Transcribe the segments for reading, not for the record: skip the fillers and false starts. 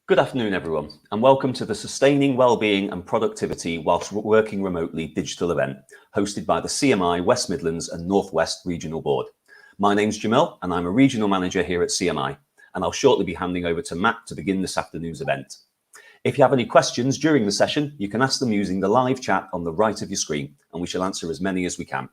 Good afternoon, everyone, and welcome to the Sustaining Wellbeing and Productivity Whilst Working Remotely digital event, hosted by the CMI West Midlands and North West Regional Board. My name's Jamil, and I'm a Regional Manager here at CMI, and I'll shortly be handing over to Matt to begin this afternoon's event. If you have any questions during the session, you can ask them using the live chat on the right of your screen, and we shall answer as many as we can.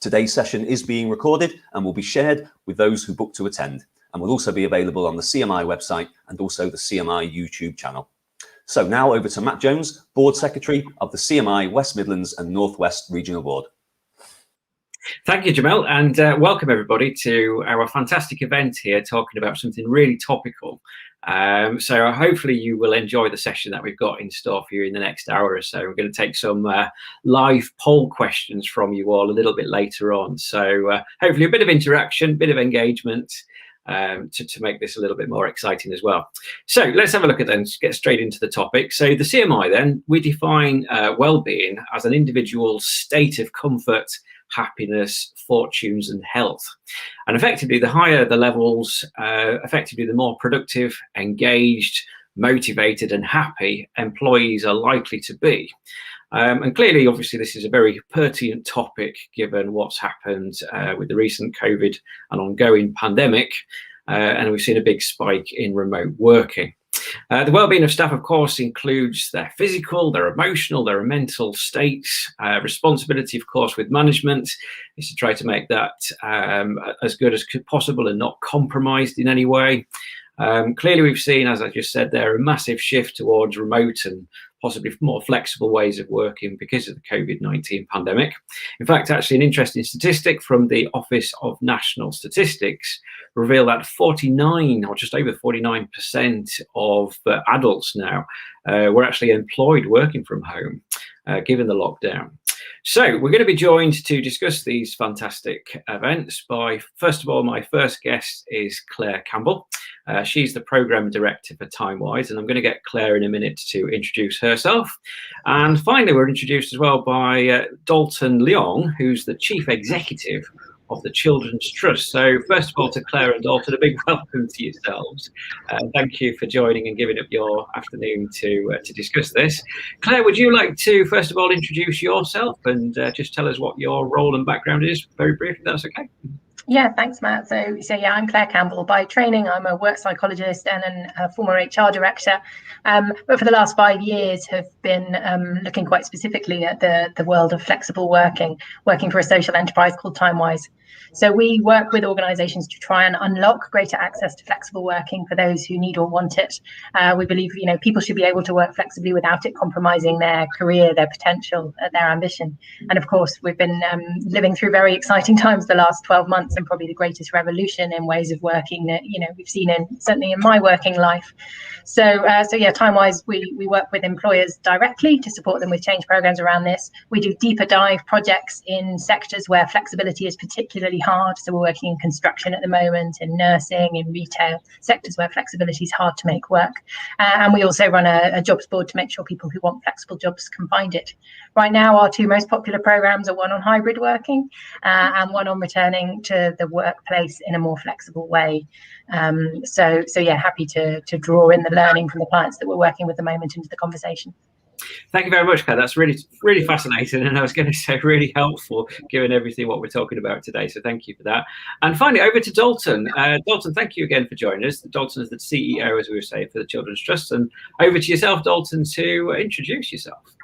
Today's session is being recorded and will be shared with those who book to attend, and will also be available on the CMI website and also the CMI YouTube channel. So now over to Matt Jones, Board Secretary of the CMI West Midlands and North West Regional Board. Thank you, Jamil, and welcome everybody to our fantastic event here, talking about something really topical. So hopefully you will enjoy the session that we've got in store for you in the next hour or so. We're going to take some live poll questions from you all a little bit later on. So hopefully a bit of interaction, bit of engagement, to make this a little bit more exciting as well. So let's have a look at then, get straight into the topic. So the CMI then, we define well-being as an individual's state of comfort, happiness, fortunes and health. And effectively, the higher the levels, effectively the more productive, engaged, motivated and happy employees are likely to be. And clearly, obviously, this is a very pertinent topic given what's happened with the recent COVID and ongoing pandemic. And we've seen a big spike in remote working. The well-being of staff, of course, includes their physical, their emotional, their mental states. Responsibility, of course, with management is to try to make that as good as possible and not compromised in any way. Clearly, we've seen, as I just said there, a massive shift towards remote and possibly more flexible ways of working because of the COVID-19 pandemic. In fact, actually an interesting statistic from the Office of National Statistics reveal that 49 or just over 49% of adults now were actually employed working from home, given the lockdown. So we're going to be joined to discuss these fantastic events by, first of all, my first guest is Claire Campbell. She's the Programme Director for TimeWise, and I'm going to get Claire in a minute to introduce herself. And finally, we're introduced as well by Dalton Leong, who's the Chief Executive of the Children's Trust. So first of all, to Claire and Dalton, a big welcome to yourselves. Thank you for joining and giving up your afternoon to discuss this. Claire, would you like to first of all introduce yourself and just tell us what your role and background is, very briefly, if that's okay? Yeah, thanks, Matt. So yeah, I'm Claire Campbell. By training, I'm a work psychologist and a former HR director. But for the last 5 years have been looking quite specifically at the world of flexible working for a social enterprise called TimeWise. So we work with organisations to try and unlock greater access to flexible working for those who need or want it. We believe, people should be able to work flexibly without it compromising their career, their potential, their ambition. And of course, we've been living through very exciting times the last 12 months, and probably the greatest revolution in ways of working that we've seen certainly in my working life. So yeah, TimeWise, we work with employers directly to support them with change programs around this. We do deeper dive projects in sectors where flexibility is particularly hard. So we're working in construction at the moment, in nursing, in retail, sectors where flexibility is hard to make work. And we also run a jobs board to make sure people who want flexible jobs can find it. Right now, our two most popular programs are one on hybrid working and one on returning to the workplace in a more flexible way. So yeah, happy to draw in the learning from the clients that we're working with at the moment into the conversation. Thank you very much, Claire. That's really fascinating, and I was going to say really helpful given everything what we're talking about today. So thank you for that. And finally, over to Dalton. Dalton, thank you again for joining us. Dalton is the CEO, as we were saying, for the Children's Trust. And over to yourself, Dalton, to introduce yourself.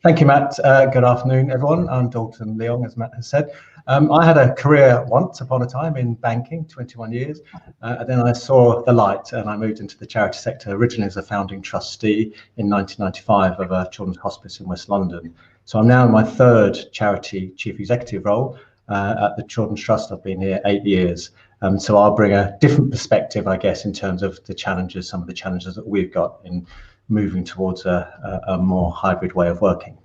Thank you, Matt. Good afternoon, everyone. I'm Dalton Leong, as Matt has said. I had a career once upon a time in banking, 21 years, and then I saw the light and I moved into the charity sector, originally as a founding trustee in 1995 of a children's hospice in West London. So I'm now in my third charity chief executive role at the Children's Trust. I've been here 8 years. So I'll bring a different perspective, I guess, in terms of the challenges, some of the challenges that we've got in moving towards a more hybrid way of working.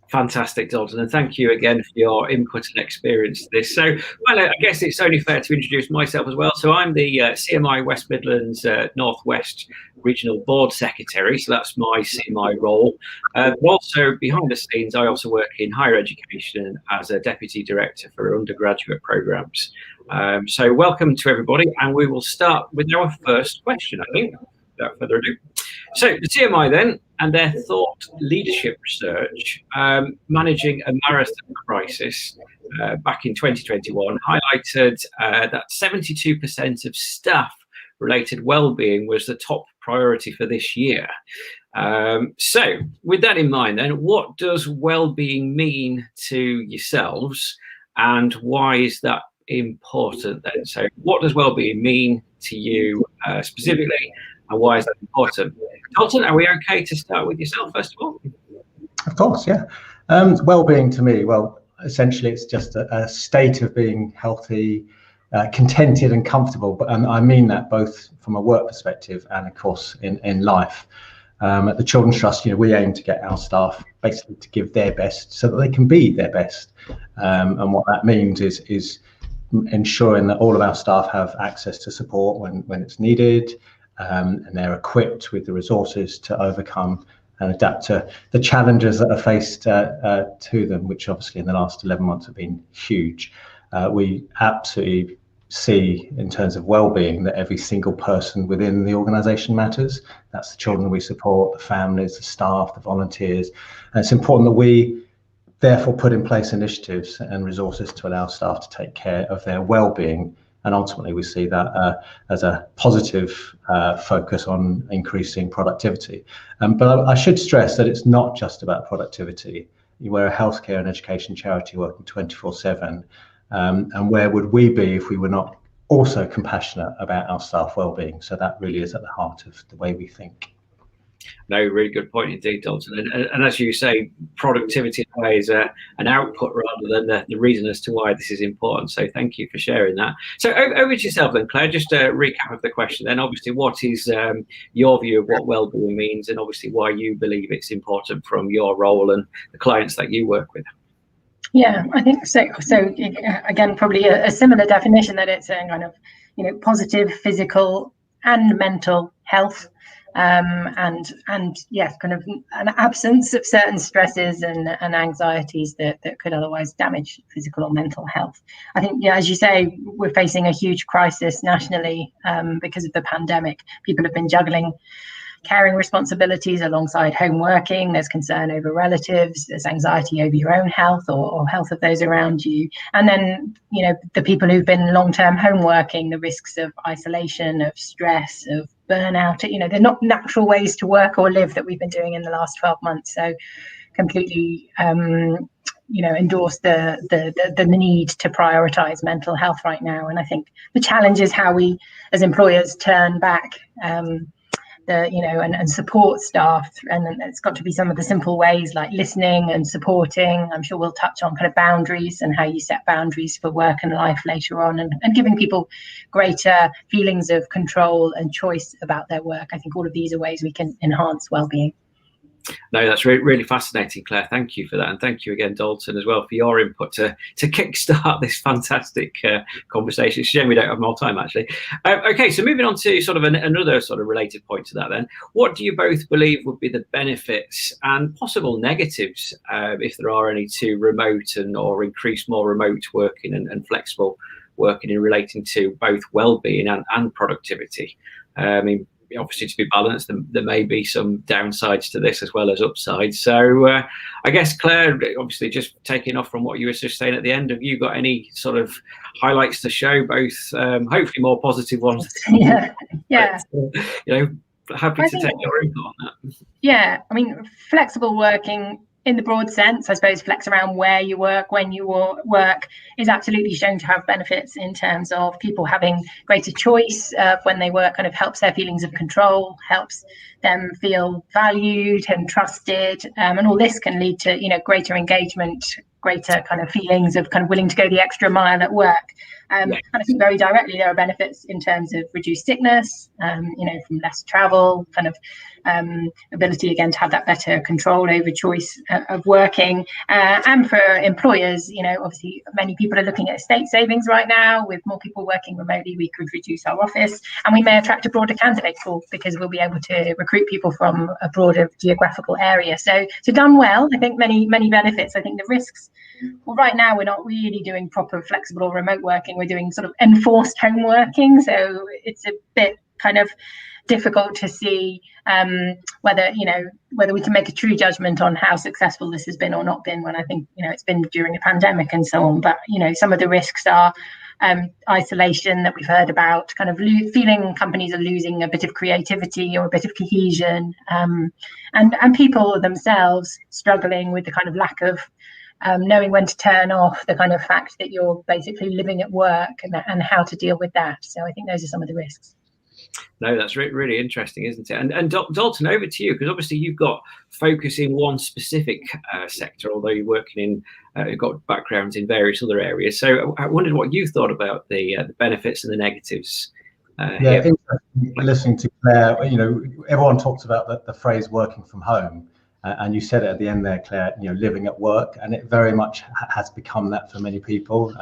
Fantastic, Dalton, and thank you again for your input and experience to this. So, well, I guess it's only fair to introduce myself as well. So I'm the CMI West Midlands North West Regional Board Secretary, so that's my CMI role. But also behind the scenes, I also work in higher education as a Deputy Director for undergraduate programmes. So welcome to everybody, and we will start with our first question, I think. without further ado. So the CMI then, and their thought leadership research, managing a marathon crisis back in 2021, highlighted that 72% of staff-related wellbeing was the top priority for this year. So with that in mind then, what does wellbeing mean to yourselves, and why is that important then? So what does wellbeing mean to you specifically, and why is that important? Dalton, are we okay to start with yourself first of all? Of course, yeah. Well-being to me, well, essentially it's just a state of being healthy, contented and comfortable. But I mean that both from a work perspective and of course in life. At the Children's Trust, we aim to get our staff basically to give their best so that they can be their best. And what that means is ensuring that all of our staff have access to support when it's needed, and they're equipped with the resources to overcome and adapt to the challenges that are faced to them, which obviously in the last 11 months have been huge. We absolutely see in terms of well-being that every single person within the organisation matters. That's the children we support, the families, the staff, the volunteers. And it's important that we therefore put in place initiatives and resources to allow staff to take care of their well-being. And ultimately we see that as a positive focus on increasing productivity. But I should stress that it's not just about productivity. We're a healthcare and education charity working 24/7. And where would we be if we were not also compassionate about our staff well-being? So that really is at the heart of the way we think. No, really good point indeed, Dalton. And as you say, productivity is an output rather than the reason as to why this is important. So thank you for sharing that. So over to yourself then, Claire, just a recap of the question then. Obviously, what is your view of what well-being means, and obviously why you believe it's important from your role and the clients that you work with? Yeah, I think so. So again, probably a similar definition, that it's a kind of, positive physical and mental health, and yes, kind of an absence of certain stresses and anxieties that could otherwise damage physical or mental health. I think, as you say, we're facing a huge crisis nationally because of the pandemic. People have been juggling caring responsibilities alongside home working. There's concern over relatives, there's anxiety over your own health or health of those around you. And then, the people who've been long-term home working, the risks of isolation, of stress, of burnout, they're not natural ways to work or live that we've been doing in the last 12 months. So completely, endorse the need to prioritize mental health right now. And I think the challenge is how we as employers turn back and support staff, and then it's got to be some of the simple ways like listening and supporting. I'm sure we'll touch on kind of boundaries and how you set boundaries for work and life later on, and giving people greater feelings of control and choice about their work. I think all of these are ways we can enhance well-being. No, that's really fascinating, Claire. Thank you for that. And thank you again, Dalton, as well, for your input to kickstart this fantastic conversation. It's a shame we don't have more time, actually. Okay, so moving on to sort of another sort of related point to that then. What do you both believe would be the benefits and possible negatives, if there are any, to remote or increase more remote working and flexible working in relating to both well-being and productivity? I mean, obviously, to be balanced, there may be some downsides to this as well as upsides. So I guess, Claire, obviously just taking off from what you were just saying at the end, have you got any sort of highlights to show, both hopefully more positive ones? Yeah. But, happy to take your input on that. Yeah, I mean, flexible working in the broad sense, I suppose, flex around where you work, when you work, is absolutely shown to have benefits in terms of people having greater choice when they work. Kind of helps their feelings of control, helps them feel valued and trusted, and all this can lead to greater engagement, greater kind of feelings of kind of willing to go the extra mile at work. And I think very directly there are benefits in terms of reduced sickness, from less travel, kind of ability again to have that better control over choice of working, and for employers, obviously many people are looking at estate savings right now. With more people working remotely, we could reduce our office, and we may attract a broader candidate pool because we'll be able to recruit people from a broader geographical area. So done well, I think many benefits. I think the risks, well, right now we're not really doing proper flexible or remote working. We're doing sort of enforced home working, so it's a bit kind of difficult to see whether we can make a true judgment on how successful this has been or not been, when I think it's been during a pandemic and so on. But some of the risks are isolation that we've heard about, kind of feeling companies are losing a bit of creativity or a bit of cohesion, and people themselves struggling with the kind of lack of knowing when to turn off, the kind of fact that you're basically living at work, and how to deal with that. So I think those are some of the risks. No, that's really interesting, isn't it? And Dalton, over to you, because obviously you've got focus in one specific sector, although you're working in, you've got backgrounds in various other areas. So I wondered what you thought about the benefits and the negatives. Interesting listening to Claire. Everyone talks about the phrase working from home, and you said it at the end there, Claire. Living at work, and it very much has become that for many people.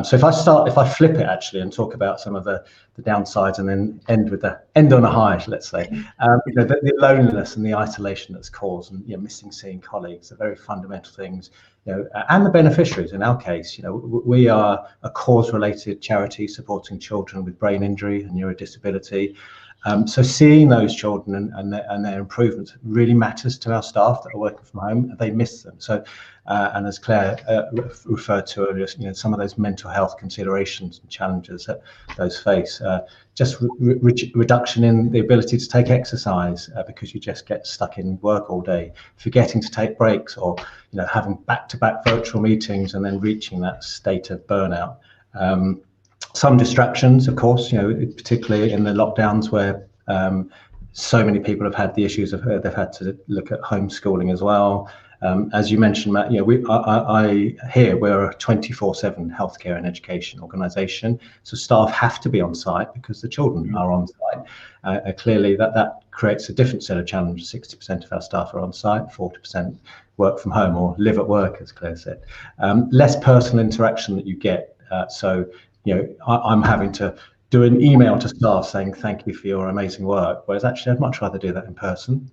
So if I flip it actually and talk about some of the downsides, and then end on a high, let's say, the loneliness and the isolation that's caused, and missing seeing colleagues, are very fundamental things. And the beneficiaries in our case, we are a cause-related charity supporting children with brain injury and neurodisability. So seeing those children and their improvements really matters to our staff that are working from home. They miss them. So, and as Claire referred to earlier, some of those mental health considerations and challenges that those face, just reduction in the ability to take exercise because you just get stuck in work all day, forgetting to take breaks, or having back-to-back virtual meetings and then reaching that state of burnout. Some distractions, of course, particularly in the lockdowns where so many people have had the issues of they've had to look at homeschooling as well. As you mentioned, Matt, we're a 24/7 healthcare and education organisation, so staff have to be on site because the children are on site. Clearly, that creates a different set of challenges. 60% of our staff are on site, 40% work from home or live at work, as Claire said. Less personal interaction that you get. I'm having to do an email to staff saying thank you for your amazing work, whereas actually I'd much rather do that in person.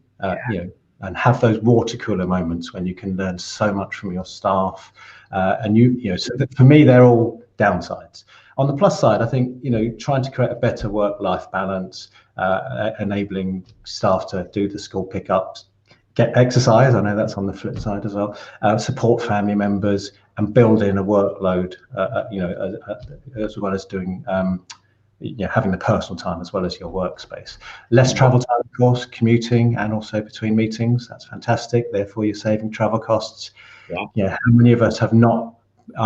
And have those water cooler moments when you can learn so much from your staff. So that for me, they're all downsides. On the plus side, I think trying to create a better work-life balance, enabling staff to do the school pickups, get exercise. I know that's on the flip side as well. Support family members and build in a workload, as well as doing, having the personal time as well as your workspace. Less travel time, of course, commuting and also between meetings. That's fantastic. Therefore, you're saving travel costs. How many of us are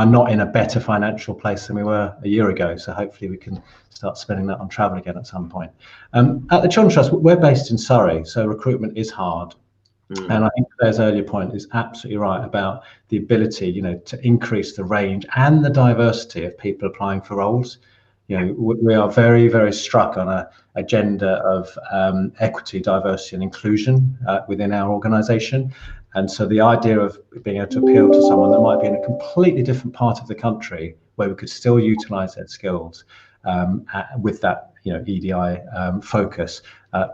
not in a better financial place than we were a year ago? So hopefully we can start spending that on travel again at some point. At the Children's Trust, we're based in Surrey, so recruitment is hard. And I think Claire's earlier point is absolutely right about the ability, to increase the range and the diversity of people applying for roles. We are very, very struck on an agenda of equity, diversity and inclusion within our organisation. And so the idea of being able to appeal to someone that might be in a completely different part of the country where we could still utilise their skills with that, EDI focus,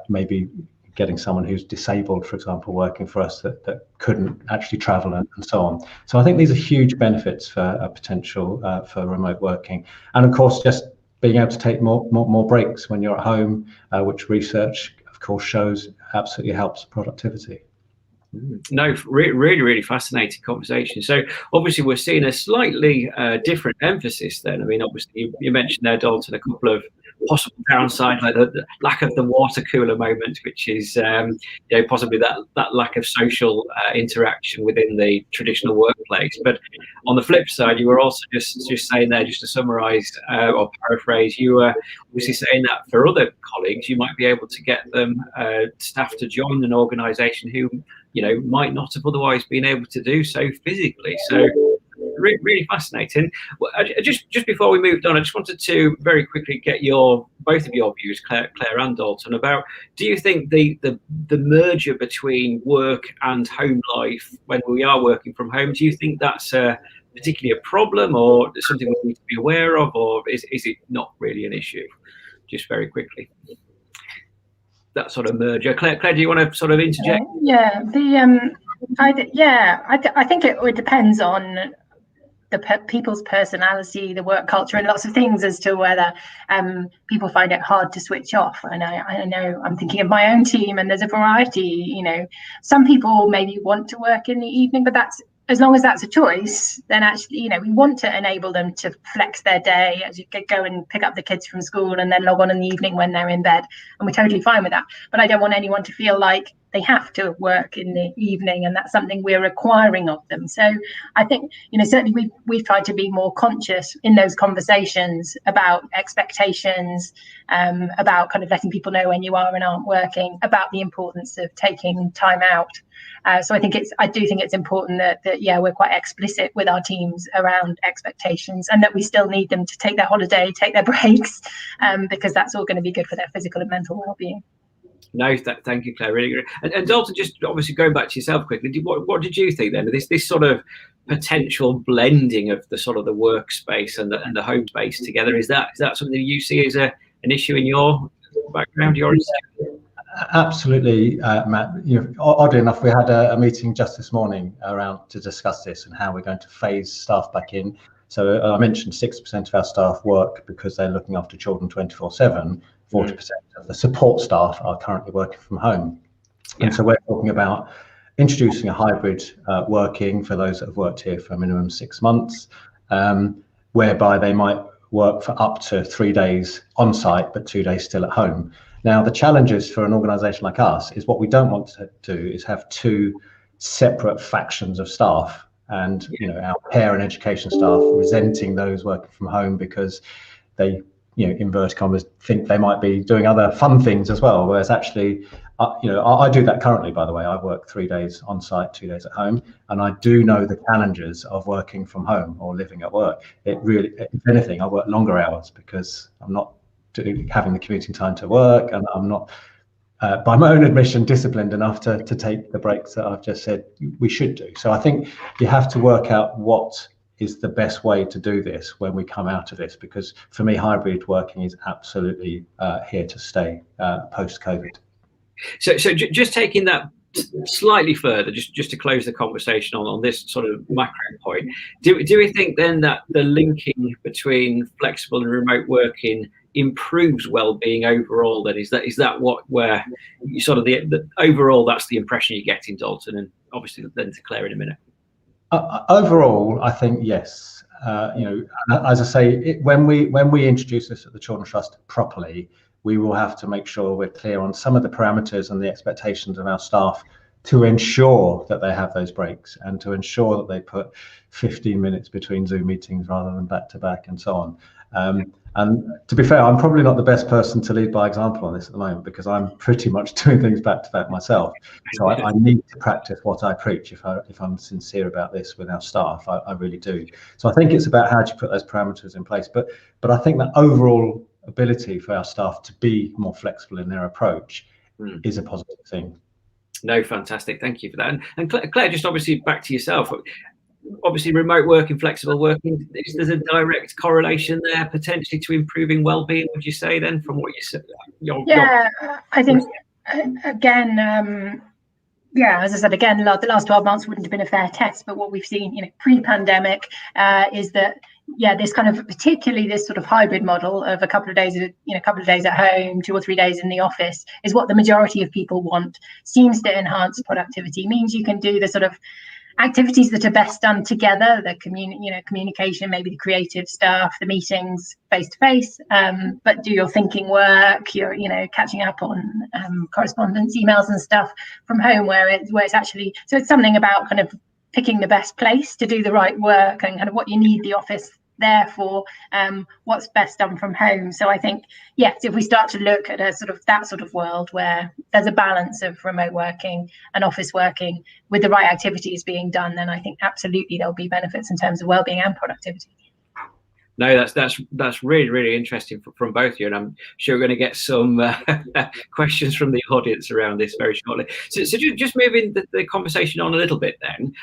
maybe getting someone who's disabled, for example, working for us that couldn't actually travel and so on. So I think these are huge benefits for potential for remote working. And of course, just being able to take more breaks when you're at home, which research, of course, shows absolutely helps productivity. No, really fascinating conversation. So obviously we're seeing a slightly different emphasis then. I mean, obviously you mentioned there, Dalton, a couple of possible downsides, like the lack of the water cooler moment, which is possibly that lack of social interaction within the traditional workplace. But on the flip side, you were also just saying there, just to summarize or paraphrase, you were obviously saying that for other colleagues, you might be able to get them staff to join an organization who might not have otherwise been able to do so physically. So really fascinating. Well, just before we moved on, I just wanted to very quickly get both of your views, Claire and Dalton, about, do you think the merger between work and home life when we are working from home, do you think that's particularly a problem, or something we need to be aware of, or is it not really an issue? Just very quickly, that sort of merger. Claire, do you want to sort of interject? I think it depends on people's personality, the work culture, and lots of things as to whether people find it hard to switch off. And I know I'm thinking of my own team, and there's a variety. Some people maybe want to work in the evening, but that's, as long as that's a choice, then actually, we want to enable them to flex their day as you go and pick up the kids from school and then log on in the evening when they're in bed. And we're totally fine with that. But I don't want anyone to feel like they have to work in the evening, and that's something we're requiring of them. So I think, certainly we've tried to be more conscious in those conversations about expectations, about kind of letting people know when you are and aren't working, about the importance of taking time out. So I do think it's important that we're quite explicit with our teams around expectations, and that we still need them to take their holiday, take their breaks, because that's all going to be good for their physical and mental well-being. No, thank you, Claire. Really great. And Dalton, just obviously going back to yourself quickly, what did you think then of this sort of potential blending of the sort of the workspace and the home space together? Is that something you see as an issue in your background, your institute? Absolutely, Matt. Oddly enough, we had a meeting just this morning around to discuss this and how we're going to phase staff back in. So I mentioned 6% of our staff work because they're looking after children 24/7. 40% of the support staff are currently working from home. And so we're talking about introducing a hybrid working for those that have worked here for a minimum 6 months, whereby they might work for up to 3 days on site, but 2 days still at home. Now, the challenges for an organisation like us is what we don't want to do is have two separate factions of staff, and our care and education staff resenting those working from home because they, inverted commas, think they might be doing other fun things as well. Whereas actually, I do that currently, by the way. I work 3 days on site, 2 days at home, and I do know the challenges of working from home or living at work. It really, if anything, I work longer hours because I'm not having the commuting time to work, and I'm not, by my own admission, disciplined enough to take the breaks that I've just said we should do. So I think you have to work out what is the best way to do this when we come out of this, because for me, hybrid working is absolutely here to stay post-COVID. So just taking that slightly further, just to close the conversation on this sort of macro point, do we think then that the linking between flexible and remote working improves well-being overall? Then is that where you sort of the overall, that's the impression you get in Dalton, and obviously then to Claire in a minute. Overall, I think yes. As I say, when we introduce this at the Children's Trust properly, we will have to make sure we're clear on some of the parameters and the expectations of our staff to ensure that they have those breaks, and to ensure that they put 15 minutes between Zoom meetings rather than back to back, and so on. And to be fair, I'm probably not the best person to lead by example on this at the moment, because I'm pretty much doing things back to back myself. So I need to practice what I preach if I'm sincere about this with our staff. I really do. So I think it's about how do you put those parameters in place. But I think that overall ability for our staff to be more flexible in their approach is a positive thing. No, fantastic. Thank you for that. And Claire, just obviously back to yourself. Obviously, remote working, flexible working, there's a direct correlation there potentially to improving well-being, would you say then, from what you said? I think, again, as I said, again, the last 12 months wouldn't have been a fair test, but what we've seen, pre-pandemic, is that, this kind of, particularly this sort of hybrid model of a couple of days at home, 2 or 3 days in the office, is what the majority of people want. Seems to enhance productivity, means you can do the sort of activities that are best done together, the communication, maybe the creative stuff, the meetings face to face, but do your thinking work, your catching up on correspondence, emails and stuff from home, where it's actually, so it's something about kind of picking the best place to do the right work, and kind of what you need the office there for, what's best done from home. So I think, yes, if we start to look at that sort of world where there's a balance of remote working and office working with the right activities being done, then I think absolutely there'll be benefits in terms of wellbeing and productivity. No, that's really, really interesting from both of you, and I'm sure we're going to get some questions from the audience around this very shortly. So just moving the conversation on a little bit then,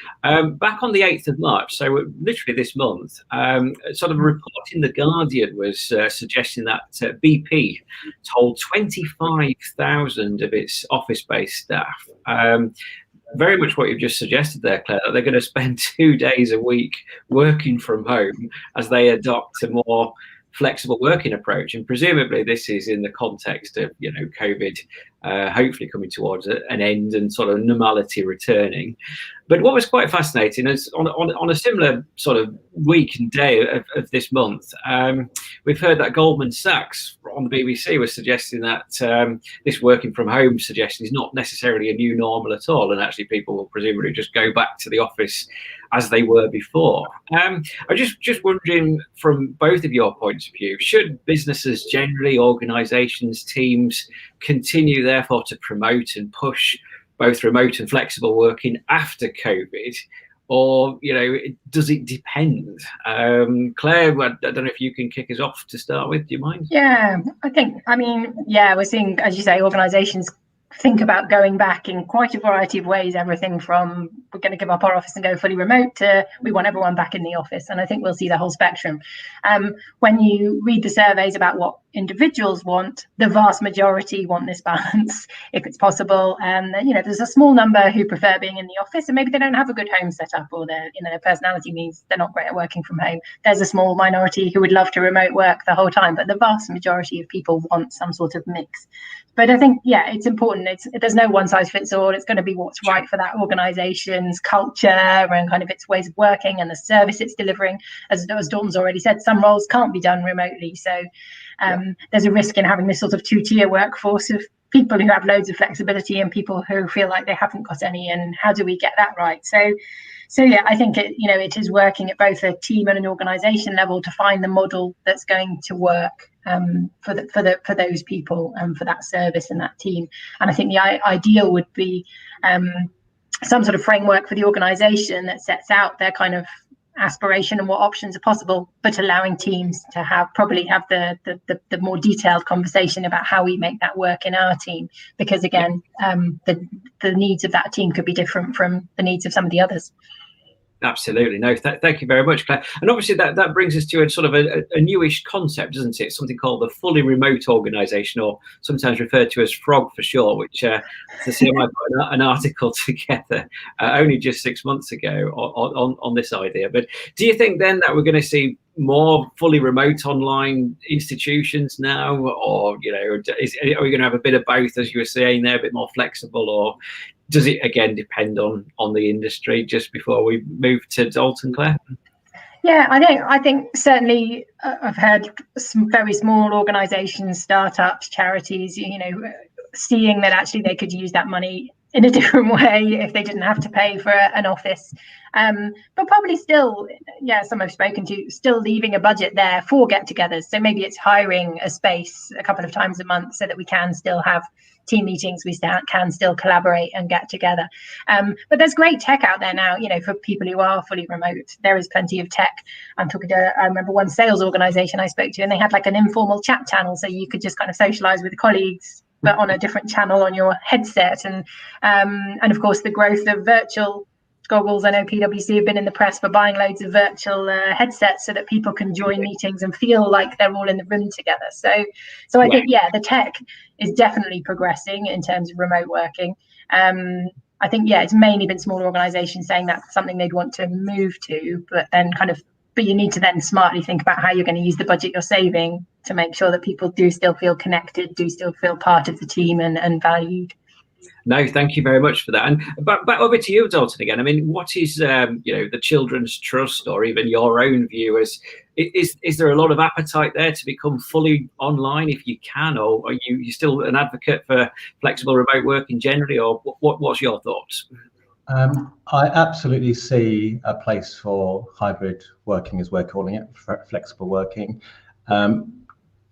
back on the 8th of March, so literally this month, sort of a report in The Guardian was suggesting that BP told 25,000 of its office-based staff very much what you've just suggested there, Claire, that they're going to spend 2 days a week working from home as they adopt a more flexible working approach. And presumably this is in the context of, COVID hopefully coming towards an end and sort of normality returning. But what was quite fascinating is on a similar sort of week and day of this month, we've heard that Goldman Sachs on the BBC was suggesting that this working from home suggestion is not necessarily a new normal at all, and actually people will presumably just go back to the office as they were before. I'm just wondering, from both of your points of view, should businesses generally, organisations, teams continue therefore to promote and push both remote and flexible working after COVID, or does it depend? Claire, I don't know if you can kick us off to start with. Do you mind? Yeah, we're seeing, as you say, organisations think about going back in quite a variety of ways, everything from we're going to give up our office and go fully remote to we want everyone back in the office. And I think we'll see the whole spectrum. When you read the surveys about what individuals want, the vast majority want this balance if it's possible. And there's a small number who prefer being in the office, and maybe they don't have a good home setup, or their personality means they're not great at working from home. There's a small minority who would love to remote work the whole time, but the vast majority of people want some sort of mix. But I think, it's important. There's no one size fits all. It's going to be what's right for that organization's culture and kind of its ways of working and the service it's delivering. As Dalton's already said, some roles can't be done remotely. So there's a risk in having this sort of two-tier workforce of people who have loads of flexibility and people who feel like they haven't got any. And how do we get that right? So I think it is working at both a team and an organization level to find the model that's going to work for those people and for that service and that team. And I think the ideal would be some sort of framework for the organization that sets out their kind of aspiration and what options are possible, but allowing teams to have the more detailed conversation about how we make that work in our team, because again, the needs of that team could be different from the needs of some of the others. Absolutely. No, thank you very much, Claire. And obviously that brings us to a sort of a newish concept, doesn't it? Something called the fully remote organisation, or sometimes referred to as FROG for short, which the CMI put an article together only just 6 months ago on this idea. But do you think then that we're going to see more fully remote online institutions now, or are we going to have a bit of both, as you were saying there, a bit more flexible, or does it again depend on the industry? Just before we move to Dalton, Claire. Yeah, I think certainly I've heard some very small organisations, startups, charities, seeing that actually they could use that money in a different way if they didn't have to pay for an office. But probably still, some I've spoken to, still leaving a budget there for get-togethers. So maybe it's hiring a space a couple of times a month so that we can still have team meetings, we can still collaborate and get together. But there's great tech out there now, for people who are fully remote. There is plenty of tech. I remember one sales organization I spoke to, and they had like an informal chat channel, so you could just kind of socialize with colleagues, but on a different channel on your headset. And of course, the growth of virtual goggles. I know PwC have been in the press for buying loads of virtual headsets so that people can join meetings and feel like they're all in the room together. So I think, the tech is definitely progressing in terms of remote working. I think, it's mainly been smaller organizations saying that's something they'd want to move to, but you need to then smartly think about how you're going to use the budget you're saving to make sure that people do still feel connected, do still feel part of the team and valued. No, thank you very much for that. And back over to you, Dalton, again. I mean, what is the Children's Trust, or even your own view? Is there a lot of appetite there to become fully online if you can, or are you still an advocate for flexible remote working generally, or what's your thoughts? I absolutely see a place for hybrid working, as we're calling it, flexible working.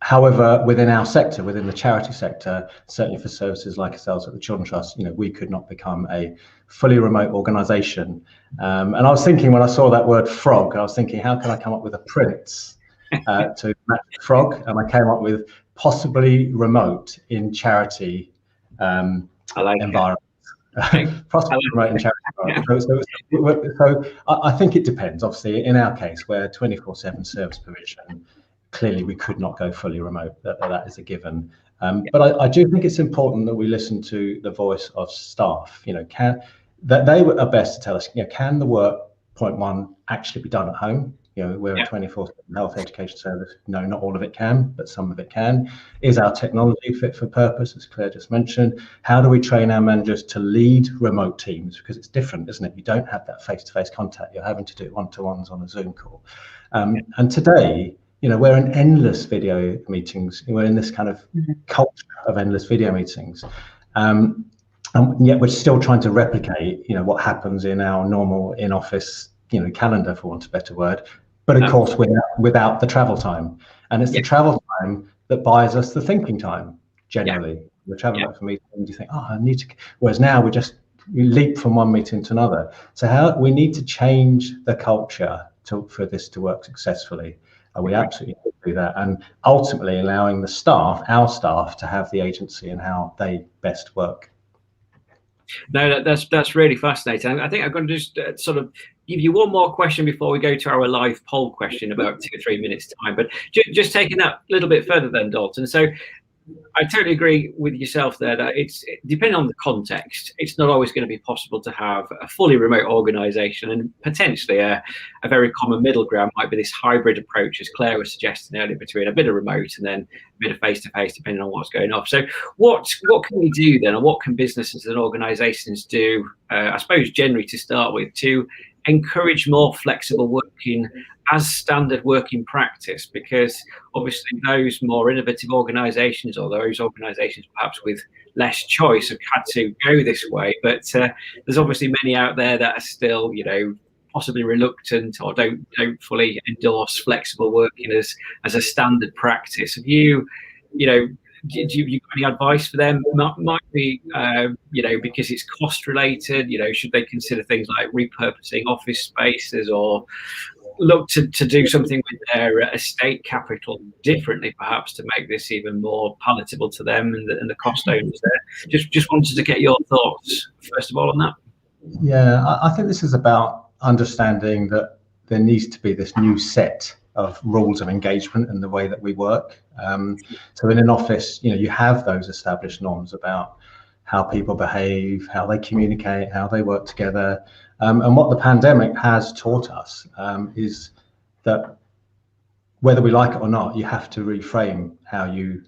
However, within our sector, within the charity sector, certainly for services like ourselves at the Children's Trust, we could not become a fully remote organisation. And I was thinking, when I saw that word FROG, I was thinking, how can I come up with a print to match FROG? And I came up with possibly remote in charity environment. Possibly remote in charity environment. So I think it depends. Obviously, in our case, where 24/7 service provision, clearly we could not go fully remote. That is a given. But I do think it's important that we listen to the voice of staff. that they are best to tell us, can the work, point one, actually be done at home? We're a 24/7 health education service. No, not all of it can, but some of it can. Is our technology fit for purpose, as Claire just mentioned? How do we train our managers to lead remote teams? Because it's different, isn't it? You don't have that face-to-face contact. You're having to do one-to-ones on a Zoom call. And today, we're in endless video meetings. We're in this kind of culture of endless video meetings. And yet we're still trying to replicate, what happens in our normal in-office, calendar, for want of a better word, but of course without the travel time. And it's the travel time that buys us the thinking time, generally. The travel for meetings, you think, I need to, whereas now you leap from one meeting to another. So we need to change the culture for this to work successfully. We absolutely need to do that, and ultimately allowing our staff to have the agency in how they best work. No, that's really fascinating. I think I'm going to just sort of give you one more question before we go to our live poll question about 2 or 3 minutes time. But just taking that a little bit further then, Dalton. So I totally agree with yourself there that it's depending on the context, it's not always going to be possible to have a fully remote organisation, and potentially a very common middle ground might be this hybrid approach, as Claire was suggesting earlier, between a bit of remote and then a bit of face-to-face, depending on what's going on. So what can we do then, or what can businesses and organisations do, I suppose generally to start with, to encourage more flexible working as standard working practice? Because obviously those more innovative organisations, or those organisations perhaps with less choice, have had to go this way, but there's obviously many out there that are still, possibly reluctant or don't fully endorse flexible working as a standard practice. Have you do you got any advice for them? Might be, because it's cost related, should they consider things like repurposing office spaces, or look to do something with their estate capital differently, perhaps, to make this even more palatable to them and the cost owners there? Just wanted to get your thoughts, first of all, on that. Yeah, I think this is about understanding that there needs to be this new set of rules of engagement in the way that we work. So in an office, you have those established norms about how people behave, how they communicate, how they work together. And what the pandemic has taught us is that whether we like it or not, you have to reframe how you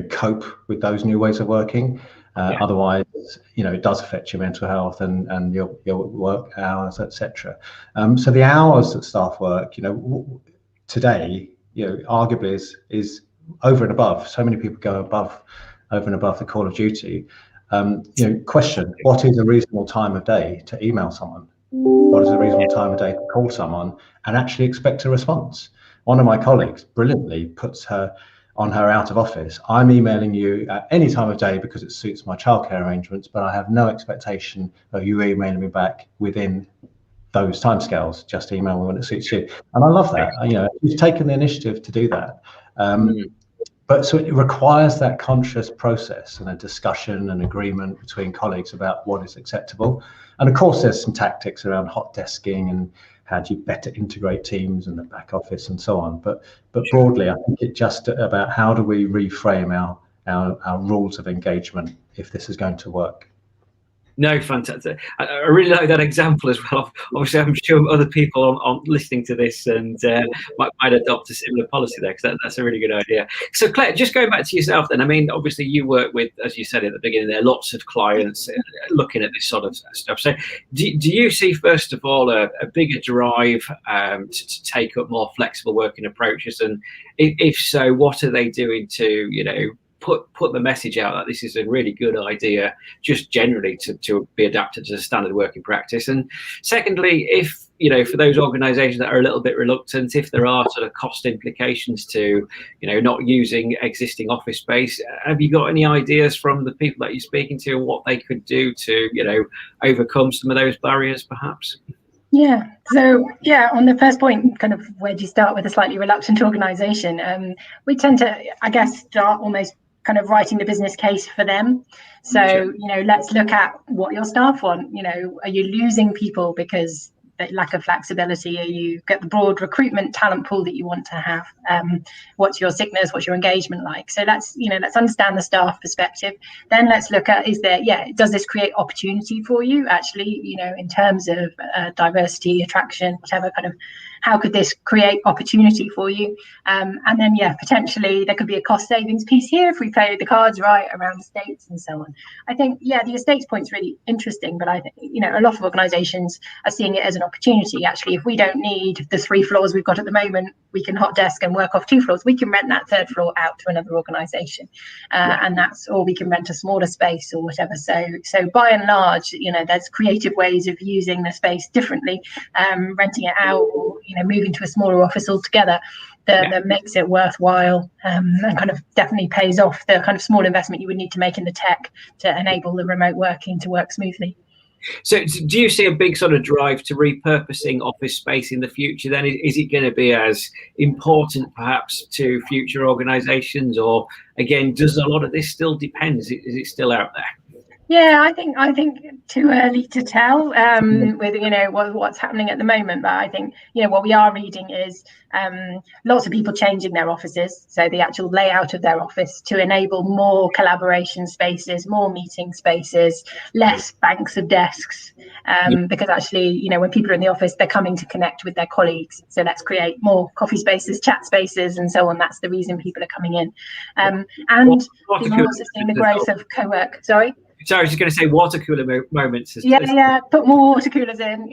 cope with those new ways of working. Otherwise, it does affect your mental health and your work hours, etc. So the hours that staff work, today, arguably is over and above. So many people go over and above the call of duty. Question: what is a reasonable time of day to email someone? What is a reasonable time of day to call someone and actually expect a response? One of my colleagues brilliantly puts her on her out of office: I'm emailing you at any time of day because it suits my childcare arrangements, but I have no expectation of you emailing me back within those timescales. Just email me when it suits you. And I love that. You've taken the initiative to do that. But so it requires that conscious process and a discussion and agreement between colleagues about what is acceptable. And of course, there's some tactics around hot desking and how do you better integrate teams and the back office and so on. But broadly, I think it's just about how do we reframe our rules of engagement if this is going to work. No, fantastic. I really like that example as well. Obviously, I'm sure other people on listening to this and might adopt a similar policy there, because that's a really good idea. So, Claire, just going back to yourself then, I mean, obviously you work with, as you said at the beginning, there are lots of clients looking at this sort of stuff. So do you see, first of all, a bigger drive to take up more flexible working approaches? And if so, what are they doing to, put the message out that this is a really good idea, just generally to be adapted to standard working practice? And secondly, if for those organisations that are a little bit reluctant, if there are sort of cost implications to not using existing office space, have you got any ideas from the people that you're speaking to what they could do to overcome some of those barriers, perhaps? Yeah. So on the first point, kind of where do you start with a slightly reluctant organisation? We tend to, I guess, start almost kind of writing the business case for them. So, let's look at what your staff want. Are you losing people because the lack of flexibility? Are you get the broad recruitment talent pool that you want to have? What's your sickness? What's your engagement like? So let's understand the staff perspective. Then let's look at, does this create opportunity for you actually, in terms of diversity, attraction, whatever kind of, how could this create opportunity for you? And then, potentially there could be a cost savings piece here if we play the cards right around estates and so on. I think, the estates point's really interesting, but I think, a lot of organisations are seeing it as an opportunity. Actually, if we don't need the 3 floors we've got at the moment, we can hot desk and work off 2 floors. We can rent that 3rd floor out to another organisation, or we can rent a smaller space or whatever. So by and large, there's creative ways of using the space differently, renting it out, or moving to a smaller office altogether that makes it worthwhile, and kind of definitely pays off the kind of small investment you would need to make in the tech to enable the remote working to work smoothly. So do you see a big sort of drive to repurposing office space in the future then? Is it going to be as important perhaps to future organisations, or again, does a lot of this still depend? Is it still out there? Yeah, I think too early to tell with what's happening at the moment. But I think what we are reading is lots of people changing their offices, so the actual layout of their office to enable more collaboration spaces, more meeting spaces, less banks of desks. Because actually, when people are in the office, they're coming to connect with their colleagues. So let's create more coffee spaces, chat spaces, and so on. That's the reason people are coming in. And people are also seeing the growth of co-work. Sorry, I was just going to say water cooler moments. Put more water coolers in,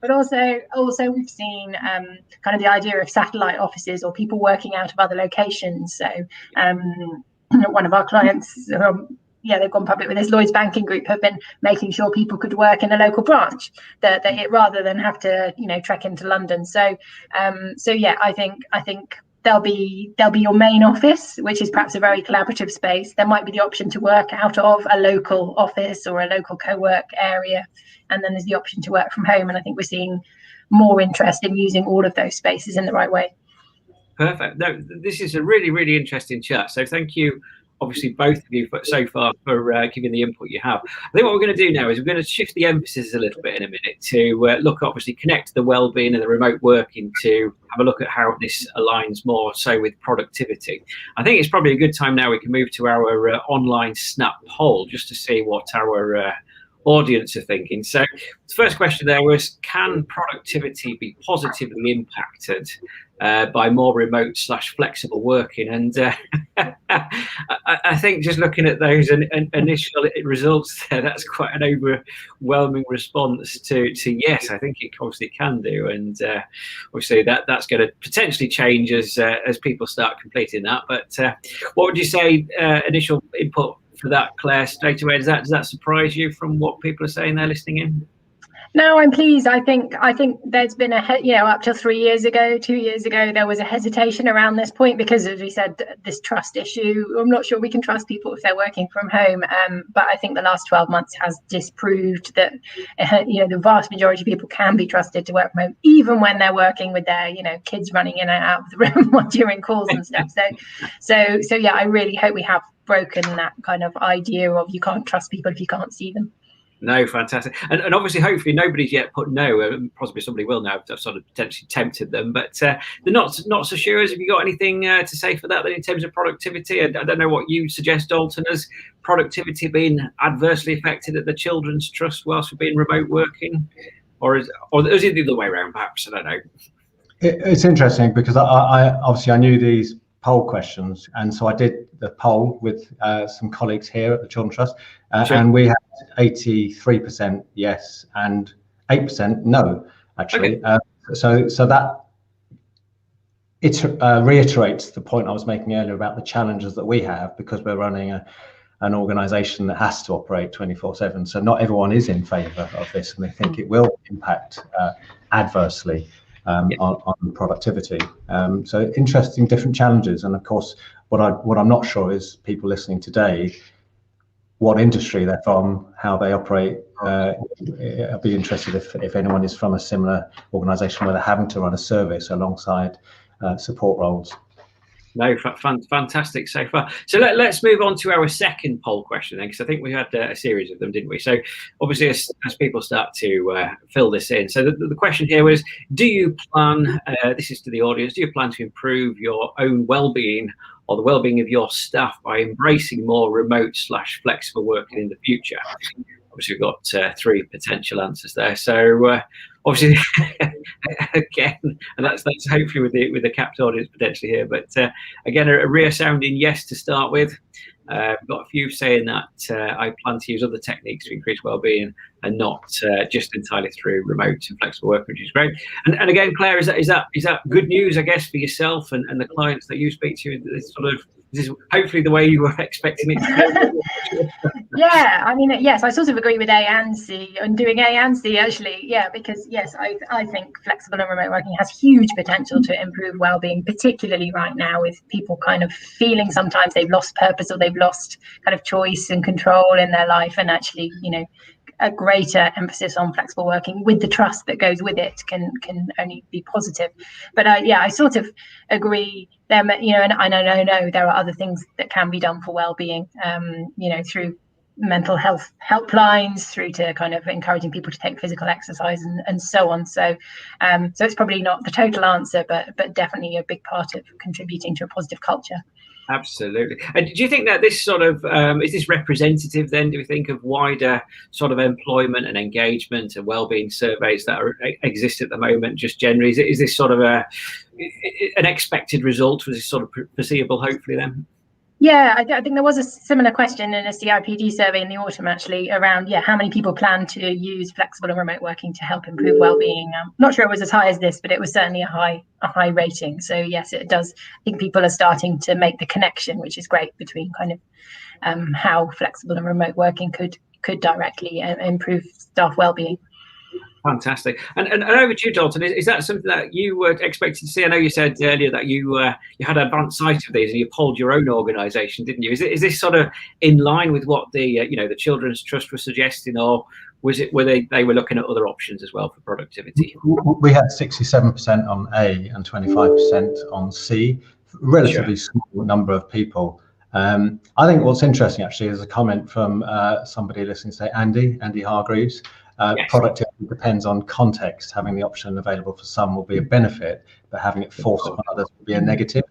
but also we've seen kind of the idea of satellite offices or people working out of other locations. So one of our clients, they've gone public with this, Lloyds Banking Group, have been making sure people could work in a local branch that rather than have to trek into London. So I think there'll be your main office, which is perhaps a very collaborative space. There might be the option to work out of a local office or a local co-work area, and then there's the option to work from home. And I think we're seeing more interest in using all of those spaces in the right way. Perfect. No, this is a really, really interesting chat. So thank you, obviously, both of you so far for giving the input you have. I think what we're going to do now is we're going to shift the emphasis a little bit in a minute to obviously connect the wellbeing and the remote working to have a look at how this aligns more so with productivity. I think it's probably a good time now we can move to our online snap poll just to see what our audience are thinking. So the first question there was, can productivity be positively impacted by more remote/flexible working? And I think just looking at those initial results there, that's quite an overwhelming response to yes. I think it obviously can do, and obviously that's going to potentially change as people start completing that. But what would you say initial input for that, Claire, straight away? Does that surprise you from what people are saying they're listening in? No, I'm pleased. I think there's been up to 2 years ago, there was a hesitation around this point because, as we said, this trust issue. I'm not sure we can trust people if they're working from home. But I think the last 12 months has disproved that, the vast majority of people can be trusted to work from home, even when they're working with their, kids running in and out of the room during calls and stuff. So I really hope we have broken that kind of idea of you can't trust people if you can't see them. No, fantastic. And obviously, hopefully, nobody's yet put no. Possibly somebody will now. I've sort of potentially tempted them, but they're not so sure. Have you got anything to say for that then in terms of productivity? I don't know what you suggest, Dalton. Has productivity been adversely affected at the Children's Trust whilst we've been remote working? Or is it the other way around, perhaps? I don't know. It's interesting because I knew these poll questions, and so I did the poll with some colleagues here at the Children's Trust, sure. And we had 83% yes and 8% no, actually. Okay. So that it reiterates the point I was making earlier about the challenges that we have because we're running an organisation that has to operate 24/7. So not everyone is in favour of this, and they think it will impact adversely on productivity. So interesting, different challenges. And of course, what I'm not sure is people listening today, what industry they're from, how they operate. I'd be interested if anyone is from a similar organisation where they're having to run a service alongside support roles. No, fantastic so far. So let's move on to our second poll question then, because I think we had a series of them, didn't we? So obviously, as people start to fill this in, so the question here was, do you plan, this is to the audience, do you plan to improve your own well-being or the well-being of your staff by embracing more remote/flexible working in the future? Obviously, we've got 3 potential answers there. So obviously, again, and that's hopefully with the capped audience potentially here. But again, a resounding yes to start with. We've got a few saying that I plan to use other techniques to increase well-being and not just entirely through remote and flexible work, which is great. And again, Claire, is that good news, I guess, for yourself and the clients that you speak to? This is hopefully the way you were expecting it to go. Yeah, I mean, yes, I sort of agree with A and C, and doing A and C actually. Yeah, because yes, I think flexible and remote working has huge potential to improve well-being, particularly right now with people kind of feeling sometimes they've lost purpose or they've lost kind of choice and control in their life, and actually, a greater emphasis on flexible working with the trust that goes with it can only be positive. But I sort of agree there, and I know there are other things that can be done for well-being, through mental health helplines, through to kind of encouraging people to take physical exercise and so on. So it's probably not the total answer, but definitely a big part of contributing to a positive culture. Absolutely. And do you think that this sort of is this representative then, do we think, of wider sort of employment and engagement and wellbeing surveys that exist at the moment, just generally? Is this sort of an expected result? Was this sort of foreseeable, hopefully, then? Yeah, I think there was a similar question in a CIPD survey in the autumn, actually, around how many people plan to use flexible and remote working to help improve well-being. Not sure it was as high as this, but it was certainly a high rating. So yes, it does. I think people are starting to make the connection, which is great, between kind of how flexible and remote working could directly improve staff well-being. Fantastic. And over to you, Dalton. Is that something that you were expecting to see? I know you said earlier that you had advanced sight of these and you polled your own organisation, didn't you? Is this sort of in line with what the the Children's Trust was suggesting, or was it they were looking at other options as well for productivity? We had 67% on A and 25% on C. Relatively small number of people. I think what's interesting actually is a comment from somebody listening, say Andy Hargreaves. Yes. Productivity depends on context. Having the option available for some will be a benefit, but having it forced upon others will be a negative.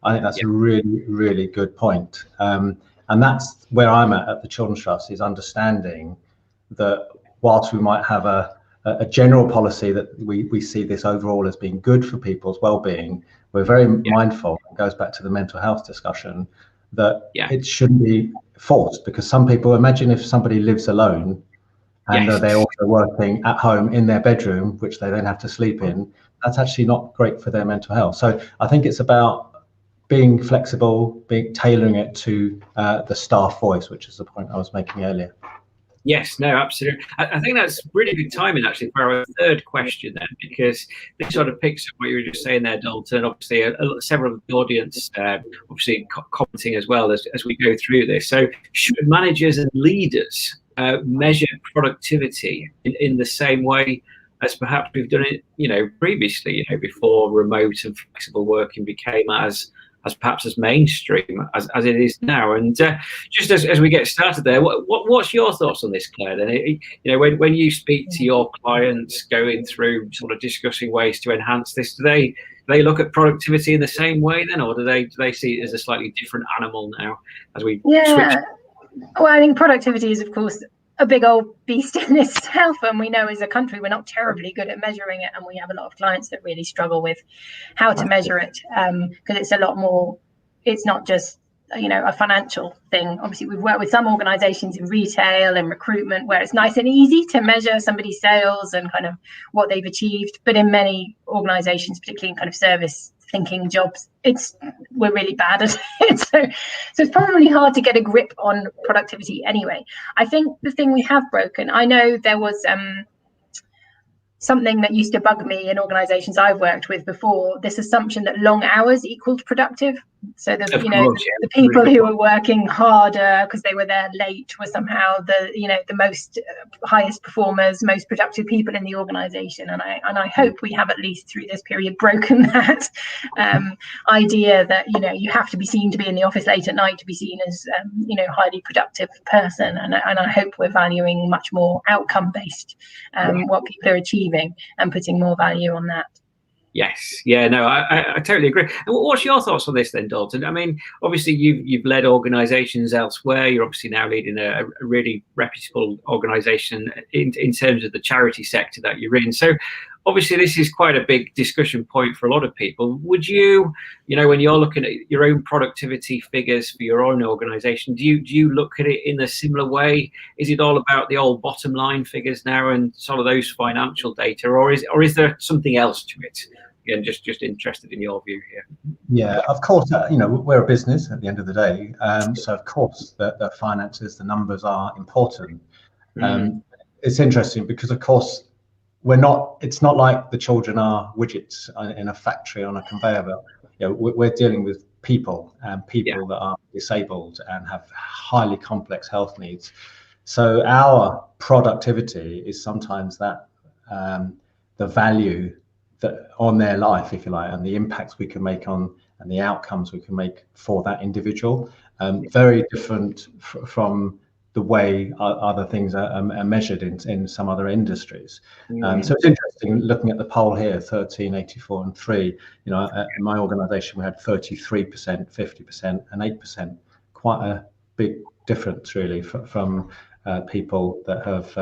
I think that's a really, really good point. And that's where I'm at the Children's Trust, is understanding that whilst we might have a general policy that we see this overall as being good for people's well-being, we're very mindful, it goes back to the mental health discussion, that it shouldn't be forced, because some people, imagine if somebody lives alone and they're also working at home in their bedroom, which they then have to sleep in, that's actually not great for their mental health. So I think it's about being flexible, tailoring it to the staff voice, which is the point I was making earlier. Yes, no, absolutely. I think that's really good timing actually for our third question then, because this sort of picks up what you were just saying there, Dalton. Obviously, several of the audience obviously commenting as well as we go through this. So should managers and leaders measure productivity in the same way as perhaps we've done it, previously, before remote and flexible working became as perhaps as mainstream as it is now? And just as we get started there, what's your thoughts on this, Claire? Then, when you speak to your clients, going through sort of discussing ways to enhance this, do they look at productivity in the same way then, or do they see it as a slightly different animal now as we switch? Well, I think productivity is, of course, a big old beast in itself, and we know as a country we're not terribly good at measuring it, and we have a lot of clients that really struggle with how to measure it, because it's a lot more, it's not just a financial thing. Obviously we've worked with some organizations in retail and recruitment where it's nice and easy to measure somebody's sales and kind of what they've achieved, but in many organizations, particularly in kind of service thinking jobs, we're really bad at it. So it's probably hard to get a grip on productivity anyway. I think the thing we have broken, I know there was something that used to bug me in organizations I've worked with before, this assumption that long hours equaled productive. So the course, yeah. the people who were working harder because they were there late were somehow the most highest performers, most productive people in the organisation. And I hope we have, at least through this period, broken that idea that you have to be seen to be in the office late at night to be seen as highly productive person. And I hope we're valuing much more outcome based what people are achieving and putting more value on that. Yes, yeah, no, I totally agree. And what's your thoughts on this then, Dalton? I mean, obviously you've led organisations elsewhere. You're obviously now leading a really reputable organisation in terms of the charity sector that you're in. So obviously this is quite a big discussion point for a lot of people. Would you, when you're looking at your own productivity figures for your own organisation, do you look at it in a similar way? Is it all about the old bottom line figures now and sort of those financial data, or is there something else to it? Again, just interested in your view here. Yeah, of course, we're a business at the end of the day. So of course the finances, the numbers are important. It's interesting because of course it's not like the children are widgets in a factory on a conveyor belt. We're dealing with people and people that are disabled and have highly complex health needs. So our productivity is sometimes that the value that on their life, if you like, and the impacts we can make on and the outcomes we can make for that individual, very different from the way other things are measured in some other industries. So it's interesting looking at the poll here, 13, 84 and 3. In my organisation we had 33%, 50% and 8%, quite a big difference really from people that have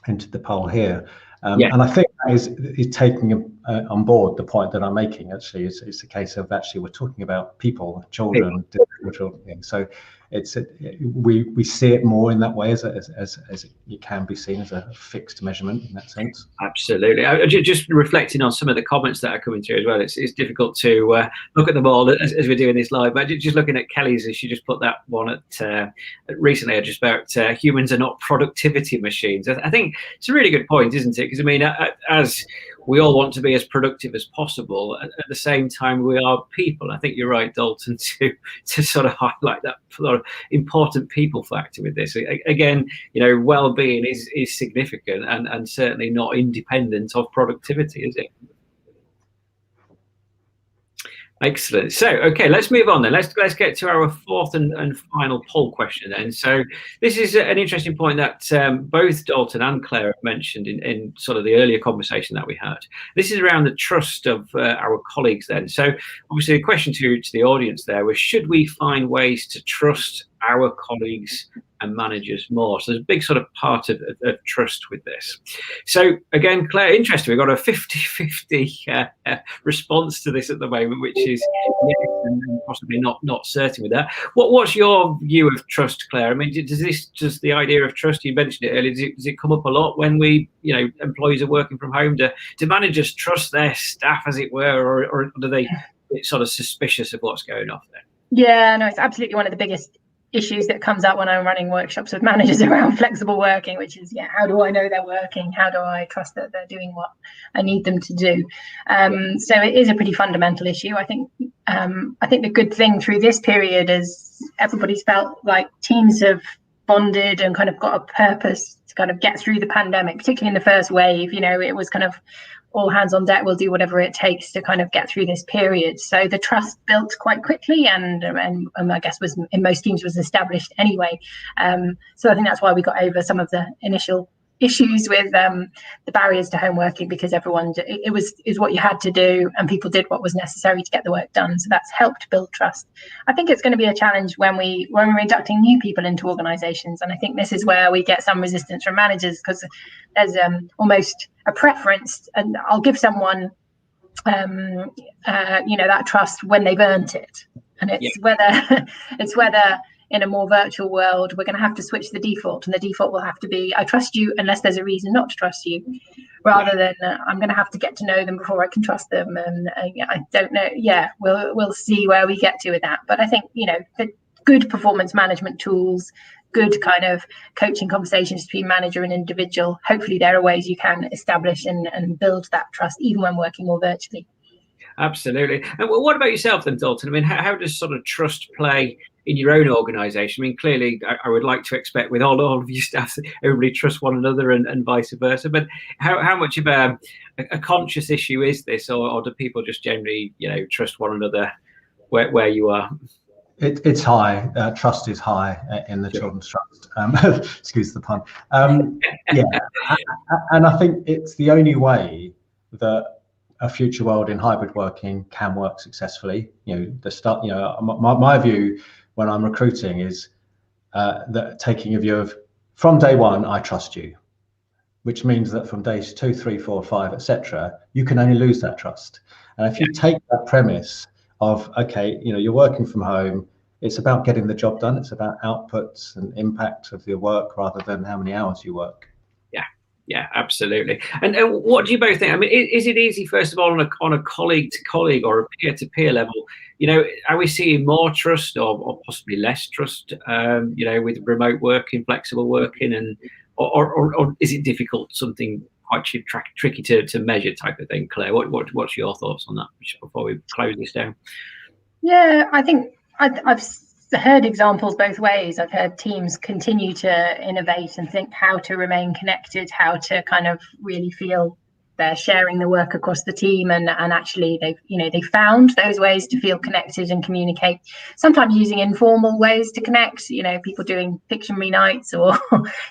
entered the poll here. And I think that is taking on board the point that I'm making. Actually, it's a case of actually we're talking about people, children, children. So we see it more in that way as it can be seen as a fixed measurement in that sense. Absolutely. Just reflecting on some of the comments that are coming through as well. It's difficult to look at them all as we're doing this live. But just looking at Kelly's, she just put that one at recently, just about humans are not productivity machines. I think it's a really good point, isn't it? Because I mean, as we all want to be as productive as possible, at the same time we are people. I think you're right, Dalton, to sort of highlight that sort of important people factor with this. Again, well-being is significant and certainly not independent of productivity, is it? Excellent. So, okay, let's move on then. Let's get to our fourth and final poll question then. So this is an interesting point that both Dalton and Claire have mentioned in sort of the earlier conversation that we had. This is around the trust of our colleagues then. So obviously the question to the audience there was, should we find ways to trust our colleagues and managers more? So there's a big sort of part of trust with this. So again, Claire, interesting, we've got a 50-50 response to this at the moment, which is yes, and possibly not certain with that. What's your view of trust, Claire? I mean, does the idea of trust, you mentioned it earlier, does it come up a lot when employees are working from home? Do managers trust their staff, as it were, or do they get sort of suspicious of what's going on there? Yeah, no, it's absolutely one of the biggest issues that comes up when I'm running workshops with managers around flexible working, which is, how do I know they're working? How do I trust that they're doing what I need them to do? So it is a pretty fundamental issue. I think the good thing through this period is everybody's felt like teams have bonded and kind of got a purpose to kind of get through the pandemic, particularly in the first wave. It was kind of all hands on deck, we'll do whatever it takes to kind of get through this period. So the trust built quite quickly and I guess was in most teams was established anyway. So I think that's why we got over some of the initial issues with the barriers to home working, because everyone, is what you had to do and people did what was necessary to get the work done. So that's helped build trust. I think it's going to be a challenge when we're inducting new people into organizations, and I think this is where we get some resistance from managers, because there's almost a preference, and I'll give someone that trust when they've earned it, and it's whether in a more virtual world, we're going to have to switch the default, and the default will have to be, I trust you unless there's a reason not to trust you, rather than I'm going to have to get to know them before I can trust them. And I don't know. Yeah, we'll see where we get to with that. But I think, the good performance management tools, good kind of coaching conversations between manager and individual, hopefully there are ways you can establish and build that trust even when working more virtually. Absolutely. And what about yourself then, Dalton? I mean, how does sort of trust play in your own organisation? I mean, clearly, I would like to expect with all of your staff, that everybody trusts one another and vice versa. But how much of a conscious issue is this, or do people just generally, trust one another where you are? It's high. Trust is high in the Children's Trust. Excuse the pun. Yeah, and I think it's the only way that a future world in hybrid working can work successfully. My view when I'm recruiting is that taking a view of, from day one, I trust you, which means that from days 2, 3, 4, 5, etc., you can only lose that trust. And if you take that premise of, okay, you're working from home, it's about getting the job done. It's about outputs and impact of your work rather than how many hours you work. Yeah, absolutely. And what do you both think? I mean, is it easy, first of all, on a colleague to colleague or a peer to peer level? Are we seeing more trust or possibly less trust? With remote working, flexible working, and or is it difficult? Something quite tricky to measure, type of thing. Claire, what's your thoughts on that before we close this down? Yeah, I think I've heard examples both ways. I've heard teams continue to innovate and think how to remain connected, how to kind of really feel they're sharing the work across the team, and actually they found those ways to feel connected and communicate, sometimes using informal ways to connect, people doing Pictionary nights or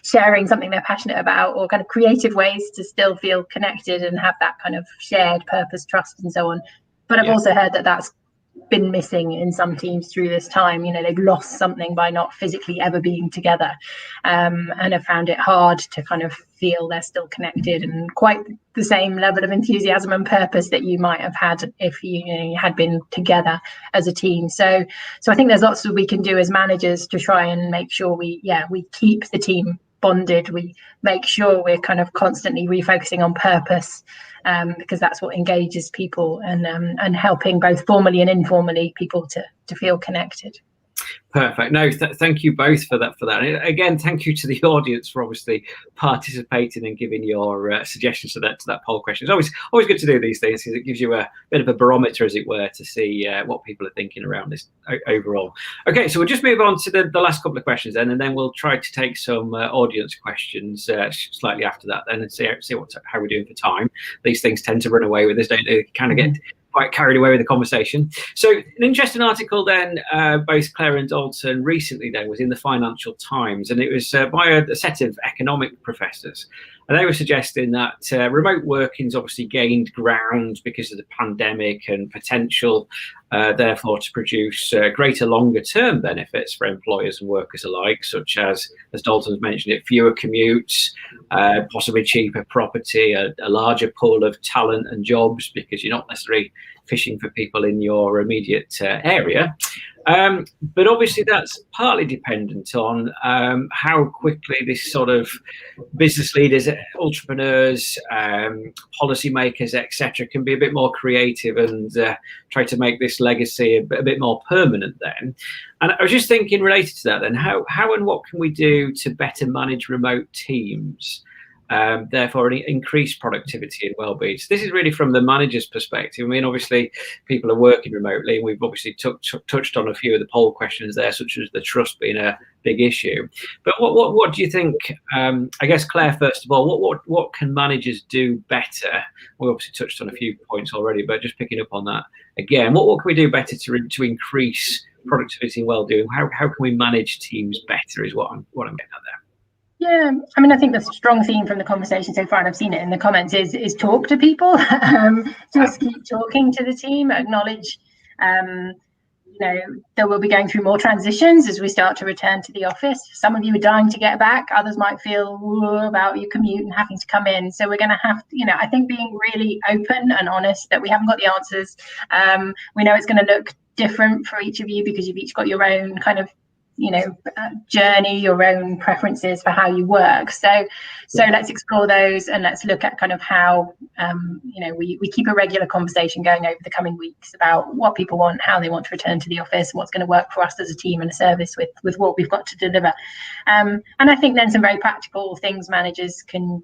sharing something they're passionate about, or kind of creative ways to still feel connected and have that kind of shared purpose, trust, and so on. But I've also heard that that's been missing in some teams through this time. They've lost something by not physically ever being together, and have found it hard to kind of feel they're still connected and quite the same level of enthusiasm and purpose that you might have had if you had been together as a team. So I think there's lots that we can do as managers to try and make sure we keep the team bonded. We make sure we're kind of constantly refocusing on purpose, because that's what engages people, and helping both formally and informally people to feel connected. Perfect. No, thank you both for that. And again, thank you to the audience for obviously participating and giving your suggestions to that poll question. It's always good to do these things, because it gives you a bit of a barometer, as it were, to see what people are thinking around this overall. Okay, so we'll just move on to the last couple of questions then, and then we'll try to take some audience questions slightly after that, then, and see how we're doing for time. These things tend to run away with us, don't they? Kind of get quite carried away with the conversation. So an interesting article then, both Claire and Dalton recently then, was in the Financial Times, and it was by a set of economic professors. And they were suggesting that remote working's obviously gained ground because of the pandemic, and potential, therefore, to produce greater longer-term benefits for employers and workers alike, such as Dalton's mentioned it, fewer commutes, possibly cheaper property, a larger pool of talent and jobs, because you're not necessarily fishing for people in your immediate area. But obviously that's partly dependent on how quickly this sort of business leaders, entrepreneurs, policymakers, etc., can be a bit more creative and try to make this legacy a bit more permanent then. And I was just thinking, related to that then, how and what can we do to better manage remote teams? Therefore increase productivity and well-being. So this is really from the manager's perspective. I mean, obviously people are working remotely, and we've obviously touched on a few of the poll questions there, such as the trust being a big issue. But what do you think? I guess, Claire, first of all, what can managers do better? We obviously touched on a few points already, but just picking up on that again, what can we do better to increase productivity and well-being? How can we manage teams better is what I'm getting at there. Yeah, I mean, I think the strong theme from the conversation so far, and I've seen it in the comments, is talk to people. Just keep talking to the team, acknowledge, that we'll be going through more transitions as we start to return to the office. Some of you are dying to get back, others might feel about your commute and having to come in. So we're going to have to, I think being really open and honest that we haven't got the answers. We know it's going to look different for each of you, because you've each got your own kind of journey, your own preferences for how you work. So let's explore those, and let's look at kind of how we keep a regular conversation going over the coming weeks about what people want, how they want to return to the office, and what's going to work for us as a team and a service with what we've got to deliver. And I think then some very practical things managers can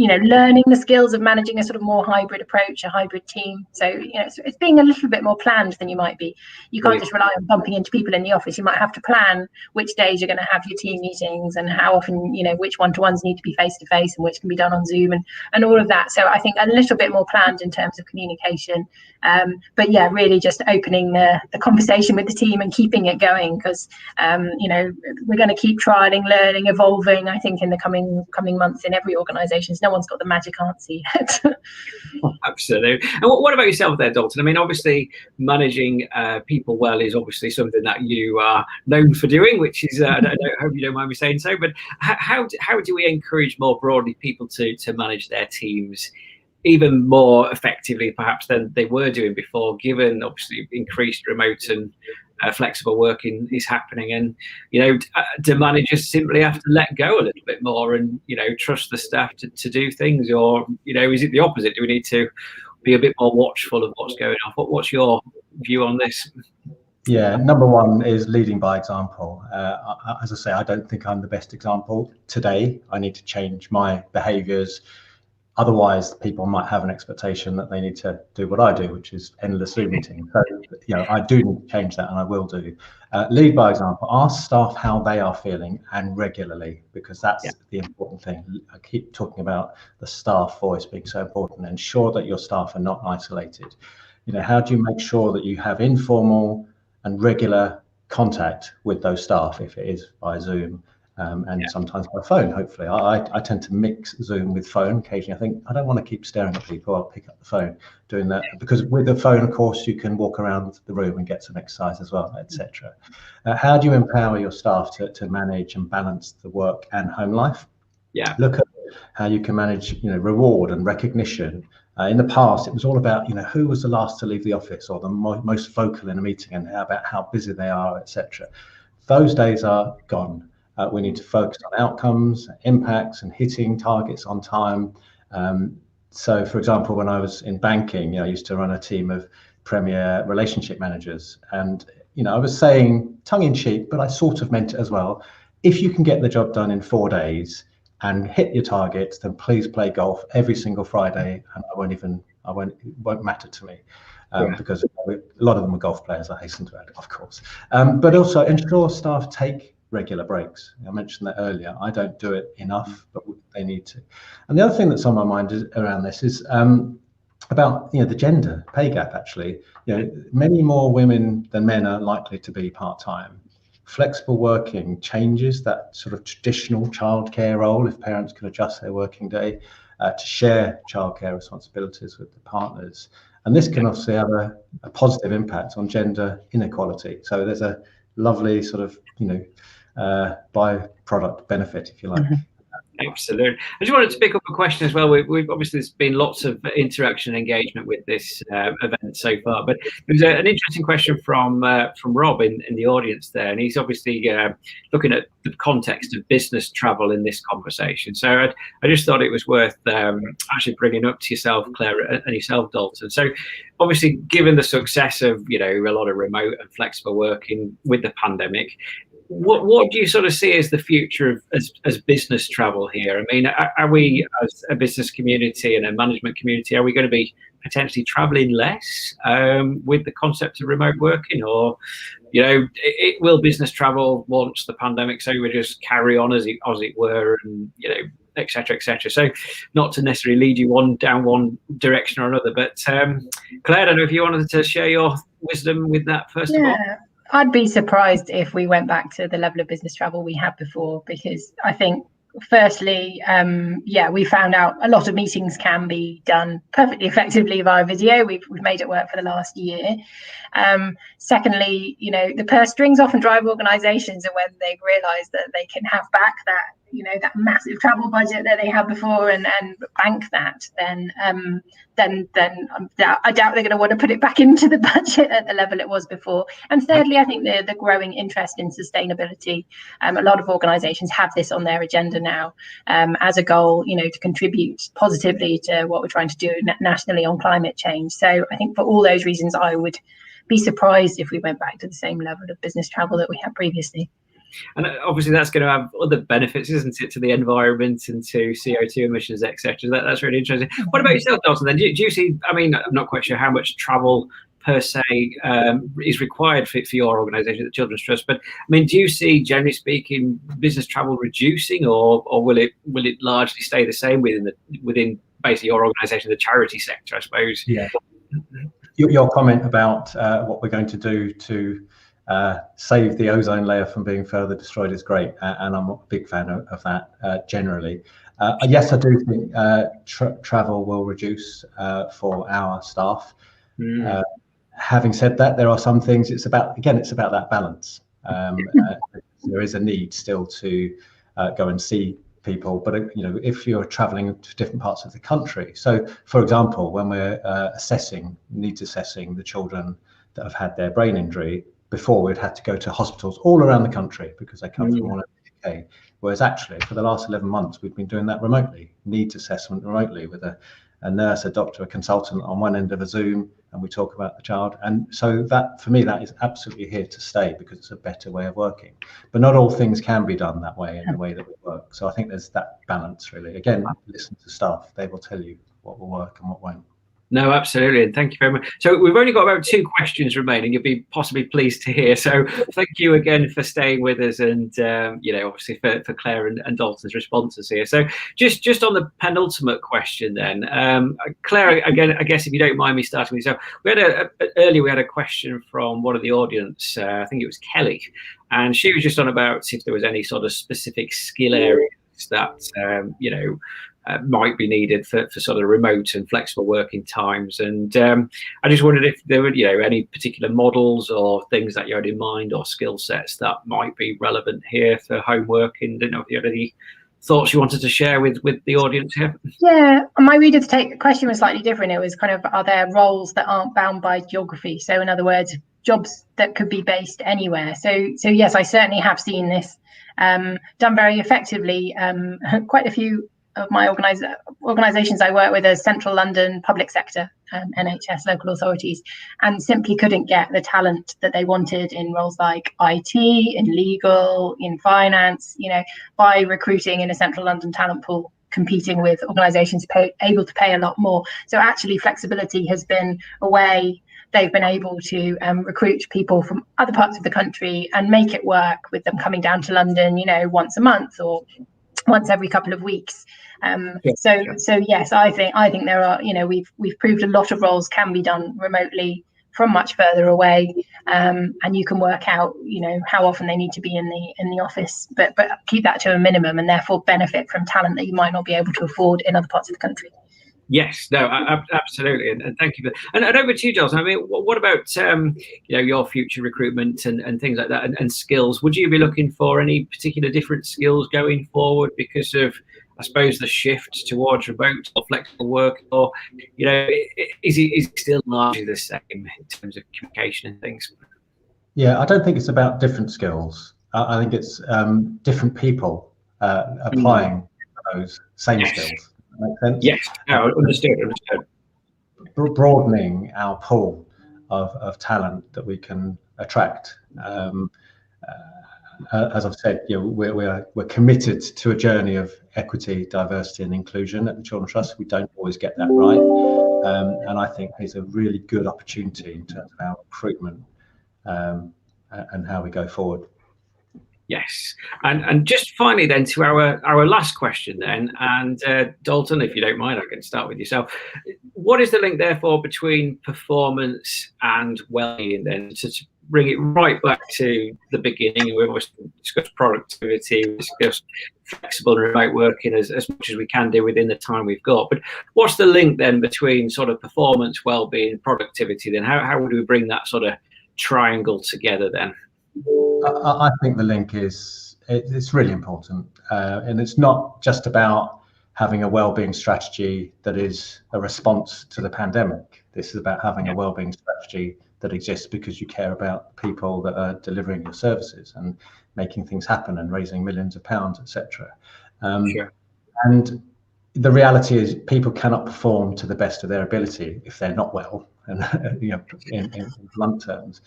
learning the skills of managing a sort of more hybrid approach, a hybrid team. So, it's being a little bit more planned than you might be. You can't just rely on bumping into people in the office. You might have to plan which days you're going to have your team meetings and how often, which one-to-ones need to be face-to-face and which can be done on Zoom and all of that. So I think a little bit more planned in terms of communication. But yeah, really just opening the conversation with the team and keeping it going, because, we're going to keep trialing, learning, evolving, I think, in the coming months in every organisation. No one's got the magic answer yet. Absolutely. And what about yourself there, Dalton? I mean, obviously managing people well is obviously something that you are known for doing, which is, I hope you don't mind me saying so, but how do we encourage more broadly people to manage their teams even more effectively perhaps than they were doing before, given obviously increased remote and flexible working is happening, and do managers simply have to let go a little bit more and trust the staff to do things, or is it the opposite? Do we need to be a bit more watchful of what's going on? What's your view on this? Yeah, number one is leading by example. As I say, I don't think I'm the best example today. I need to change my behaviours. Otherwise, people might have an expectation that they need to do what I do, which is endless Zoom meetings. So, I do need to change that, and I will do. Lead by example. Ask staff how they are feeling, and regularly, because that's the important thing. I keep talking about the staff voice being so important. Ensure that your staff are not isolated. How do you make sure that you have informal and regular contact with those staff, if it is by Zoom? And sometimes by phone, hopefully. I tend to mix Zoom with phone occasionally. I think I don't want to keep staring at people. I'll pick up the phone doing that, because with the phone, of course, you can walk around the room and get some exercise as well, etc. How do you empower your staff to manage and balance the work and home life? Yeah. Look at how you can manage, reward and recognition. In the past, it was all about, who was the last to leave the office or the most vocal in a meeting, and about how busy they are, etc. Those days are gone. We need to focus on outcomes, impacts, and hitting targets on time. So, for example, when I was in banking, I used to run a team of premier relationship managers, and I was saying tongue-in-cheek, but I sort of meant it as well. If you can get the job done in 4 days and hit your targets, then please play golf every single Friday, and it won't matter to me. Because a lot of them are golf players, I hasten to add, of course. But also ensure staff take regular breaks. I mentioned that earlier. I don't do it enough, but they need to. And the other thing that's on my mind around this is about the gender pay gap. Actually, many more women than men are likely to be part-time. Flexible working changes that sort of traditional childcare role, if parents can adjust their working day to share childcare responsibilities with the partners. And this can obviously have a positive impact on gender inequality. So there's a lovely sort of byproduct benefit, if you like. Absolutely. I just wanted to pick up a question as well. We've obviously, there's been lots of interaction and engagement with this event so far, but there was an interesting question from Rob in the audience there, and he's obviously looking at the context of business travel in this conversation. So I just thought it was worth actually bringing up to yourself, Claire, and yourself, Dalton. So obviously, given the success of a lot of remote and flexible working with the pandemic, what do you sort of see as the future of as business travel here? I mean, are we, as a business community and a management community, are we going to be potentially traveling less with the concept of remote working, or will business travel once the pandemic's over just carry on as it were, and et cetera, et cetera? So not to necessarily lead you down one direction or another, but Claire, I don't know if you wanted to share your wisdom with that first of all. I'd be surprised if we went back to the level of business travel we had before, because I think, firstly, we found out a lot of meetings can be done perfectly effectively via video. We've made it work for the last year. Secondly, the purse strings often drive organisations, and when they realise that they can have back that that massive travel budget that they had before and bank that, then I doubt they're going to want to put it back into the budget at the level it was before. And thirdly, I think the growing interest in sustainability. A lot of organisations have this on their agenda now as a goal, to contribute positively to what we're trying to do nationally on climate change. So I think for all those reasons, I would be surprised if we went back to the same level of business travel that we had previously. And obviously that's going to have other benefits, isn't it, to the environment and to CO2 emissions, etc. That's really interesting. What about yourself, Dalton, then? Do you see, I mean, I'm not quite sure how much travel per se is required for your organisation, the Children's Trust, but I mean, do you see, generally speaking, business travel reducing, or will it largely stay the same within basically your organisation, the charity sector, I suppose? Yeah. Your comment about what we're going to do to save the ozone layer from being further destroyed is great, and I'm a big fan of that generally. Yes, I do think travel will reduce for our staff. Having said that, there are some things, it's about that balance. There is a need still to go and see people, but if you're traveling to different parts of the country, so for example, when we're needs assessing the children that have had their brain injury, before we'd had to go to hospitals all around the country because they come from all over the UK, whereas actually for the last 11 months we've been doing that remotely, needs assessment remotely, with a nurse, a doctor, a consultant on one end of a Zoom, and we talk about the child. And so that, for me, that is absolutely here to stay, because it's a better way of working. But not all things can be done that way, in the way that we work. So I think there's that balance, really. Again, listen to staff. They will tell you what will work and what won't. No, absolutely, and thank you very much. So we've only got about 2 questions remaining. You'll be possibly pleased to hear. So thank you again for staying with us, and obviously for Claire and Dalton's responses here. So just on the penultimate question, then, Claire, again, I guess if you don't mind me starting with, so we had earlier we had a question from one of the audience. I think it was Kelly, and she was just on about if there was any sort of specific skill areas that might be needed for sort of remote and flexible working times. And I just wondered if there were any particular models or things that you had in mind, or skill sets that might be relevant here for home working. Didn't know if you had any thoughts you wanted to share with the audience here. Yeah, my reader's question was slightly different. It was kind of, are there roles that aren't bound by geography? So in other words, jobs that could be based anywhere. So yes, I certainly have seen this done very effectively. Quite a few of my organisations I work with are central London public sector, NHS, local authorities, and simply couldn't get the talent that they wanted in roles like IT, in legal, in finance, by recruiting in a central London talent pool, competing with organisations able to pay a lot more. So actually flexibility has been a way they've been able to recruit people from other parts of the country and make it work with them coming down to London, once a month or once every couple of weeks. So yes, I think there are, we've proved a lot of roles can be done remotely from much further away, and you can work out, how often they need to be in the office, but keep that to a minimum, and therefore benefit from talent that you might not be able to afford in other parts of the country. Yes, no, absolutely, and thank you. And over to you, Dalton. I mean, what about your future recruitment and things like that, and skills? Would you be looking for any particular different skills going forward because of, I suppose, the shift towards remote or flexible work, or is it still largely the same in terms of communication and things? Yeah, I don't think it's about different skills. I think it's different people applying those same skills. Make sense? Yes, no, understood. Broadening our pool of talent that we can attract. As I've said, we're committed to a journey of equity, diversity, and inclusion at the Children's Trust. We don't always get that right, and I think there's a really good opportunity in terms of our recruitment and how we go forward. Yes, and just finally then to our last question then, and Dalton, if you don't mind, I can start with yourself. What is the link therefore between performance and well-being then, to bring it right back to the beginning? We've always discussed productivity, we've discussed flexible and remote working as much as we can do within the time we've got, but what's the link then between sort of performance, well-being, productivity then? How would we bring that sort of triangle together then? I think the link it's really important, and it's not just about having a well-being strategy that is a response to the pandemic. This is about having a well-being strategy that exists because you care about the people that are delivering your services and making things happen and raising millions of pounds, etc. And the reality is, people cannot perform to the best of their ability if they're not well, and in blunt terms.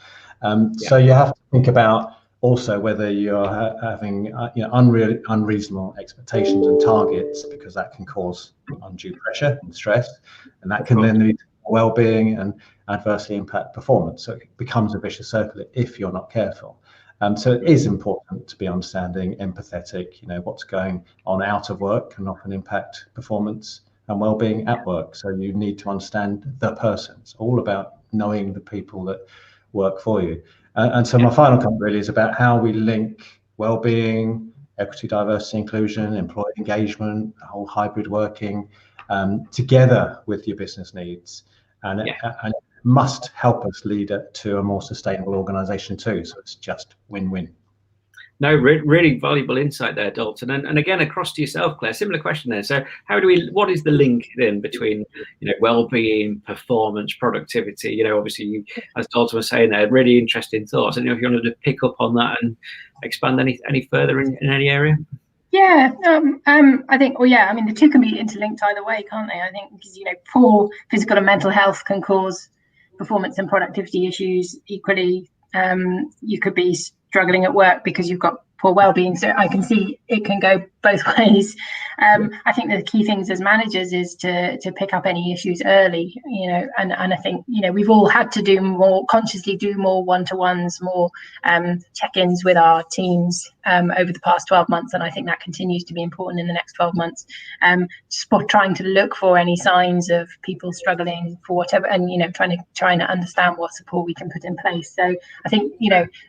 So you have to think about Also, whether you're having unreasonable expectations and targets, because that can cause undue pressure and stress, and that can then lead to well-being and adversely impact performance. So it becomes a vicious circle if you're not careful. So it is important to be understanding, empathetic. What's going on out of work can often impact performance and well-being at work. So you need to understand the person. It's all about knowing the people that work for you. And so my final comment really is about how we link well-being, equity, diversity, inclusion, employee engagement, whole hybrid working together with your business needs. And it must help us lead it to a more sustainable organisation too. So it's just win-win. No, really valuable insight there, Dalton. And again, across to yourself, Claire, similar question there. So what is the link then between, well-being, performance, productivity? Obviously, you, as Dalton was saying there, really interesting thoughts. And if you wanted to pick up on that and expand any further in any area? Yeah, I think, the two can be interlinked either way, can't they? I think because, poor physical and mental health can cause performance and productivity issues equally. You could be struggling at work because you've got poor well-being. So I can see it can go both ways. I think the key things as managers is to pick up any issues early, and I think, we've all had to consciously do more one-to-ones, more check-ins with our teams over the past 12 months. And I think that continues to be important in the next 12 months. Trying to look for any signs of people struggling for whatever, and, trying to understand what support we can put in place. So I think,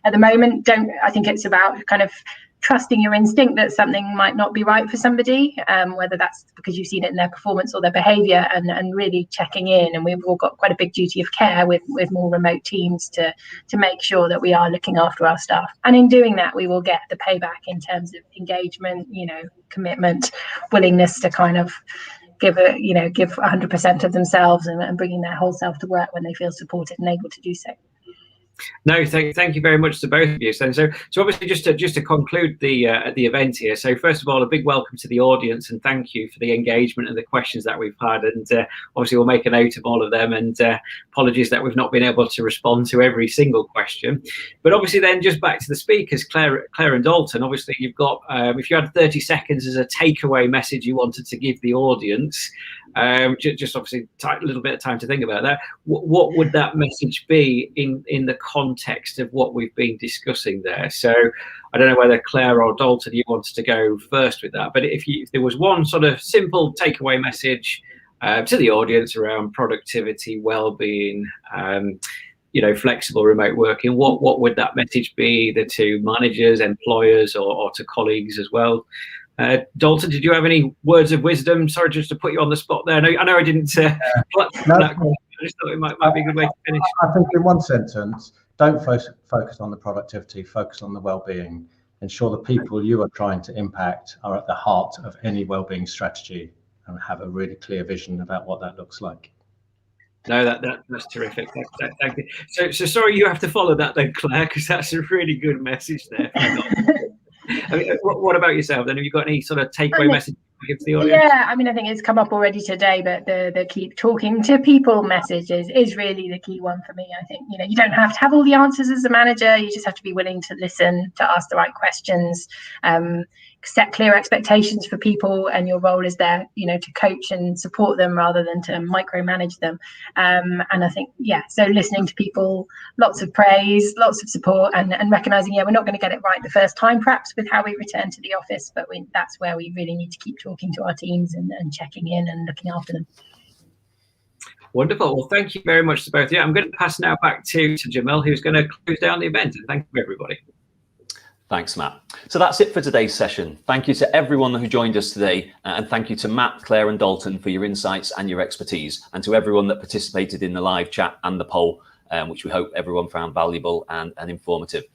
at the moment, I think it's about kind of trusting your instinct that something might not be right for somebody, whether that's because you've seen it in their performance or their behaviour, and really checking in. And we've all got quite a big duty of care with more remote teams to make sure that we are looking after our staff. And in doing that, we will get the payback in terms of engagement, commitment, willingness to kind of give 100% of themselves and bringing their whole self to work when they feel supported and able to do so. No, thank you very much to both of you. So obviously just to conclude the event here. So first of all, a big welcome to the audience and thank you for the engagement and the questions that we've had. And obviously we'll make a note of all of them. And apologies that we've not been able to respond to every single question. But obviously then just back to the speakers, Claire and Dalton. Obviously you've got if you had 30 seconds as a takeaway message you wanted to give the audience. Just obviously a little bit of time to think about that. What would that message be in the context of what we've been discussing there? So I don't know whether Claire or Dalton you wanted to go first with that, but if there was one sort of simple takeaway message to the audience around productivity, well-being, flexible remote working, what would that message be either to managers, employers, or to colleagues as well? Dalton, did you have any words of wisdom? Sorry, just to put you on the spot there. I know I didn't. I just thought it might be a good way to finish. I think in one sentence, don't focus on the productivity, focus on the well-being. Ensure the people you are trying to impact are at the heart of any well-being strategy and have a really clear vision about what that looks like. No, that's terrific. Thank you. So sorry you have to follow that then, Claire, because that's a really good message there. I mean, what about yourself then? Have you got any sort of takeaway message to give to the audience? Yeah, I think it's come up already today, but the keep talking to people message is really the key one for me. I think, you don't have to have all the answers as a manager. You just have to be willing to listen, to ask the right questions, set clear expectations for people, and your role is there, to coach and support them rather than to micromanage them. And I think, so listening to people, lots of praise, lots of support, and recognizing, we're not going to get it right the first time, perhaps, with how we return to the office, but that's where we really need to keep talking to our teams and checking in and looking after them. Wonderful. Well, thank you very much to both of you. I'm going to pass now back to Jamil, who's going to close down the event. And thank you, everybody. Thanks, Matt. So that's it for today's session. Thank you to everyone who joined us today. And thank you to Matt, Claire and Dalton for your insights and your expertise, and to everyone that participated in the live chat and the poll, which we hope everyone found valuable and informative.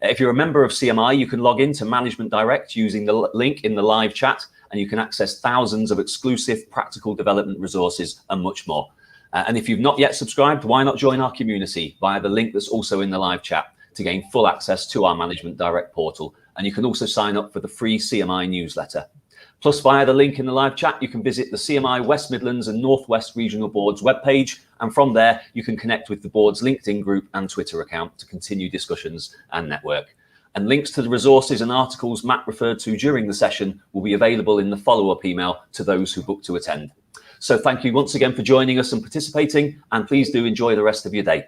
If you're a member of CMI, you can log in to Management Direct using the link in the live chat, and you can access thousands of exclusive practical development resources and much more. And if you've not yet subscribed, why not join our community via the link that's also in the live chat to gain full access to our Management Direct portal. And you can also sign up for the free CMI newsletter. Plus, via the link in the live chat, you can visit the CMI West Midlands and North West Regional Board's webpage. And from there, you can connect with the board's LinkedIn group and Twitter account to continue discussions and network. And links to the resources and articles Matt referred to during the session will be available in the follow-up email to those who book to attend. So thank you once again for joining us and participating, and please do enjoy the rest of your day.